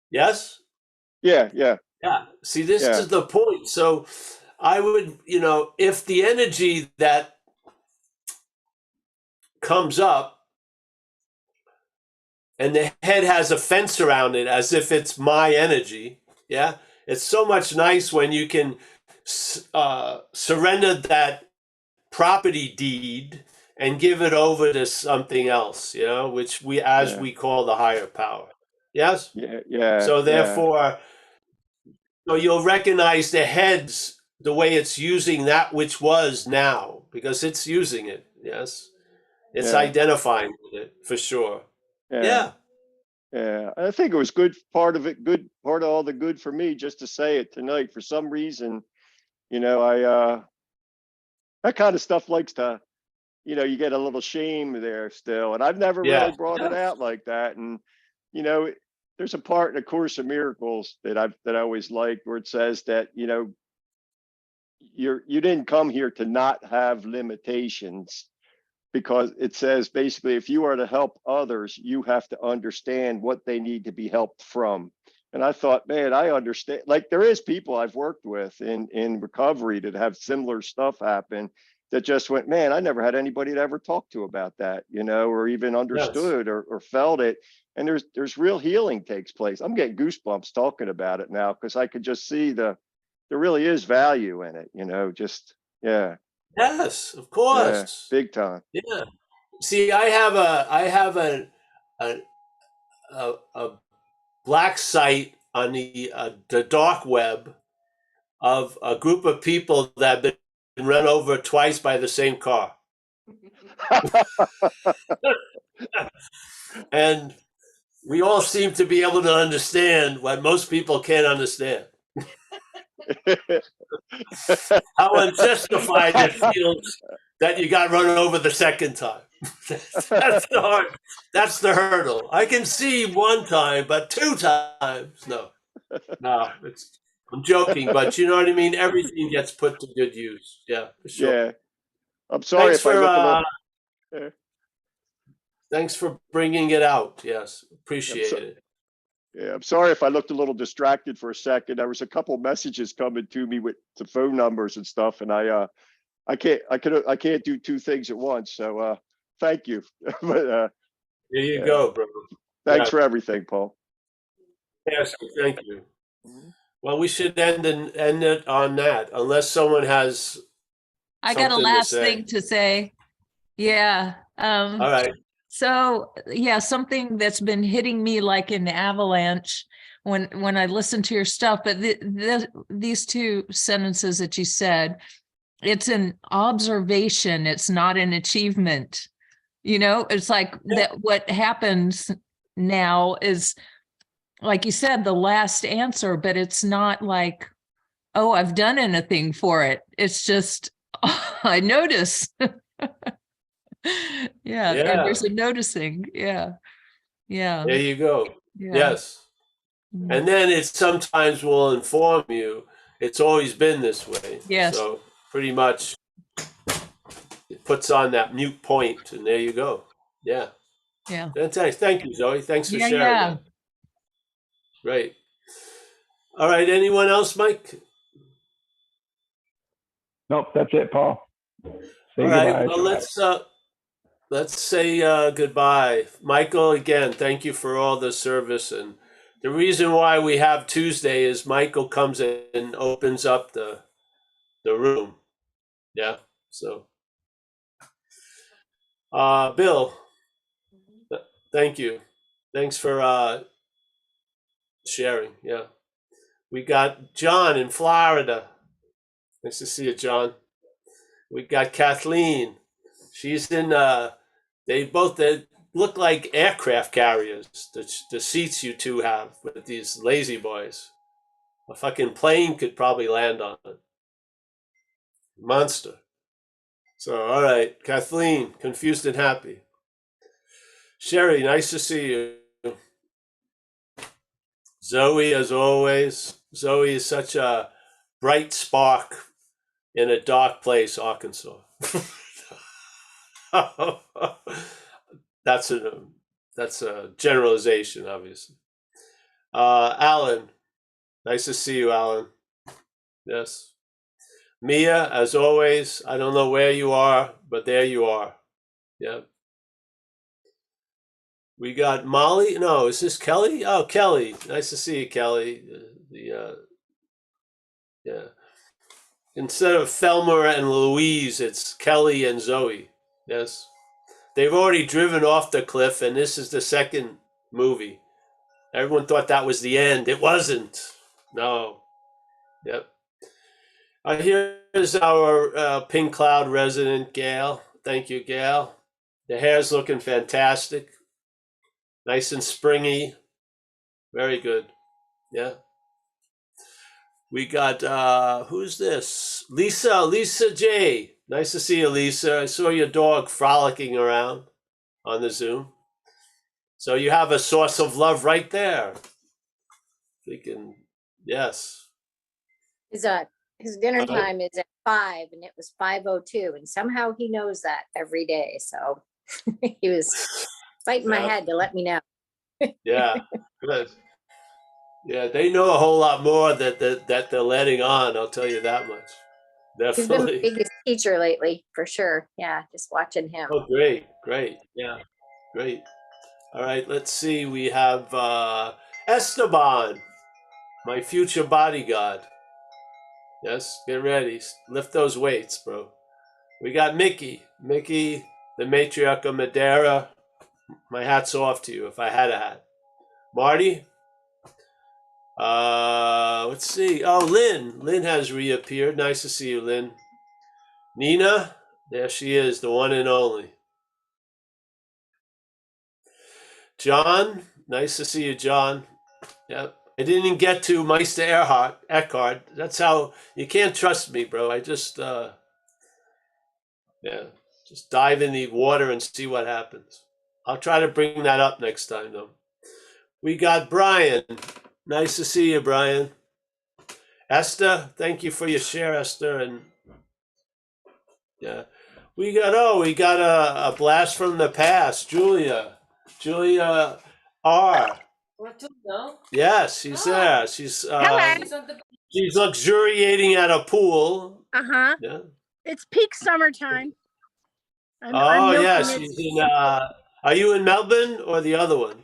yes, Yeah, yeah, yeah. See, this yeah, is the point. So I would, if the energy that comes up and the head has a fence around it as if it's my energy, yeah, it's so much nice when you can surrender that property deed and give it over to something else, which yeah, we call the higher power. Yes. yeah, yeah, So yeah, therefore, so you'll recognize the heads the way it's using that which was now because it's using it. Yes, it's yeah, identifying with it for sure. yeah. Yeah. Yeah, I think it was good part of it, good part of all the good for me just to say it tonight. For some reason, I that kind of stuff likes to, you get a little shame there still. And I've never Yeah. really brought it out like that. And, you know, there's a part in the Course of Miracles that I always liked where it says that, you didn't come here to not have limitations because it says basically if you are to help others, you have to understand what they need to be helped from. And I thought, man, I understand. Like there is people I've worked with in recovery that have similar stuff happen that just went, man, I never had anybody to ever talk to about that, or even Yes. understood or felt it. And there's real healing takes place. I'm getting goosebumps talking about it now because I could just see there really is value in it, just yeah, Yes. Of yeah, course. big time. Yeah. See, a a black site on the dark web of a group of people that have been run over twice by the same car, and we all seem to be able to understand what most people can't understand. How unjustified it feels that you got run over the second time. That's the hard. That's the hurdle. I can see one time, but two times, no. No, I'm joking, but you know what I mean? Everything gets put to good use. Yeah, for sure. Yeah. I'm sorry Thanks if I for look a little Yeah. Thanks for bringing it out. Yes, I'm, appreciate so, it. yeah, I'm sorry if I looked a little distracted for a second. There was a couple messages coming to me with the phone numbers and stuff, and I can't do two things at once. So thank you. But There you yeah, go, bro. thanks Yeah. for everything, Paul. Yes, thank you. Mhm. Well, we should end it on that, unless someone has I got a something to last say. thing to say. Yeah. All right. So yeah, something that's been hitting me like an avalanche when I listen to your stuff, but these two sentences that you said, it's an observation, it's not an achievement. You know, it's like that what happens now is, like you said, the last answer, but it's not like, oh, I've done anything for it. It's just, I notice. Yeah, and Yeah. there's a noticing. Yeah. Yeah. There you go. Yeah. Yes. Mm. And then it sometimes will inform you it's always been this way. Yes. So pretty much it puts on that mute point, and there you go. Yeah. Yeah. Fantastic. Thank you, Zoe. Thanks for Yeah. sharing Yeah. that. Great. All right. Anyone else, Mike? Nope, that's it, Paul. Say All right. goodbye. Well, let's say goodbye. Michael, again, thank you for all the service. And the reason why we have Tuesday is Michael comes in and opens up the room. Yeah. So, Bill, thank you. Thanks for sharing. Yeah. We got John in Florida. Nice to see you, John. We got Kathleen. She's in, they look like aircraft carriers, the seats you two have with these lazy boys. A fucking plane could probably land on it. Monster. So, all right, Kathleen, confused and happy. Sherry, nice to see you. Zoe, as always. Zoe is such a bright spark in a dark place, Arkansas. That's a generalization, obviously. Alan, nice to see you, Alan. Yes. Mia, as always, I don't know where you are, but there you are. Yep. We got Molly. No, is this Kelly? Oh, Kelly. Nice to see you, Kelly. Yeah. Instead of Thelma and Louise, it's Kelly and Zoe. Yes. They've already driven off the cliff, and this is the second movie. Everyone thought that was the end. It wasn't. No. Yep. Here's our Pink Cloud resident, Gail. Thank you, Gail. The hair's looking fantastic. Nice and springy. Very good. Yeah. We got, who's this? Lisa J. Nice to see you, Lisa. I saw your dog frolicking around on the Zoom. So you have a source of love right there. Yes. His dinner time is at 5 and it was 5:02 and somehow he knows that every day. So he was fighting my head to let me know. Yeah, good. Yeah, they know a whole lot more that they're letting on. I'll tell you that much. He's been my Definitely. biggest teacher lately, for sure. Yeah, just watching him. Oh, great. Yeah, great. All right, let's see. We have Esteban, my future bodyguard. Yes, get ready. Lift those weights, bro. We got Mickey, the matriarch of Madeira. My hat's off to you if I had a hat. Marty. Let's see. Oh, Lynn. Lynn has reappeared. Nice to see you, Lynn. Nina. There she is, the one and only. John. Nice to see you, John. Yep. I didn't get to Meister Eckhart. That's how you can't trust me, bro. I just just dive in the water and see what happens. I'll try to bring that up next time, though. We got Brian. Nice to see you, Brian. Esther, thank you for your share, Esther. And yeah, We got a blast from the past. Julia R. Yes, she's there. She's luxuriating at a pool. Uh-huh. Yeah. It's peak summertime. I'm Oh yeah, milking it. she's in. Are you in Melbourne or the other one?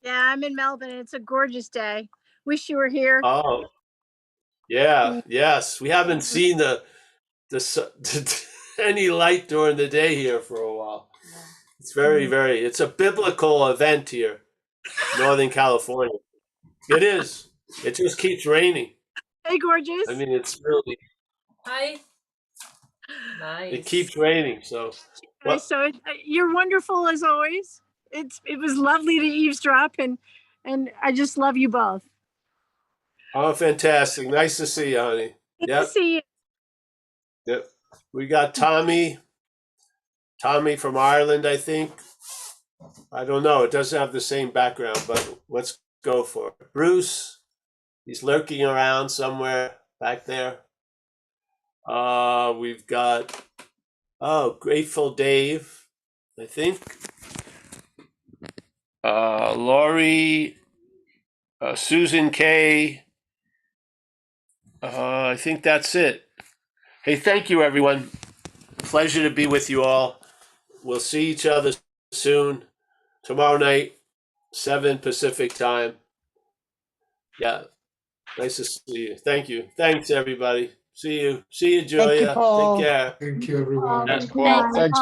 Yeah, I'm in Melbourne. It's a gorgeous day. Wish you were here. Oh yeah, yes. We haven't seen the any light during the day here for a while. It's very. It's a biblical event here, Northern California. It is. It just keeps raining. Hey, gorgeous. I mean, it's really. Hi. It keeps raining. So. Well, So you're wonderful as always. It was lovely to eavesdrop, and I just love you both. oh, fantastic! Nice to see you, honey. Good to Yep. see you. Yep. We got Tommy from Ireland, I think. I don't know. It doesn't have the same background, but let's go for it. Bruce, he's lurking around somewhere back there. We've got Grateful Dave, I think. Laurie, Susan K. I think that's it. Hey, thank you, everyone. Pleasure to be with you all. We'll see each other soon. Tomorrow night, 7 Pacific time. Yeah. Nice to see you. Thank you. Thanks, everybody. See you. See you, Julia. Paul. Take care. Thank you, everyone. Yes, Thank you, Paul. Ronnie. Thanks,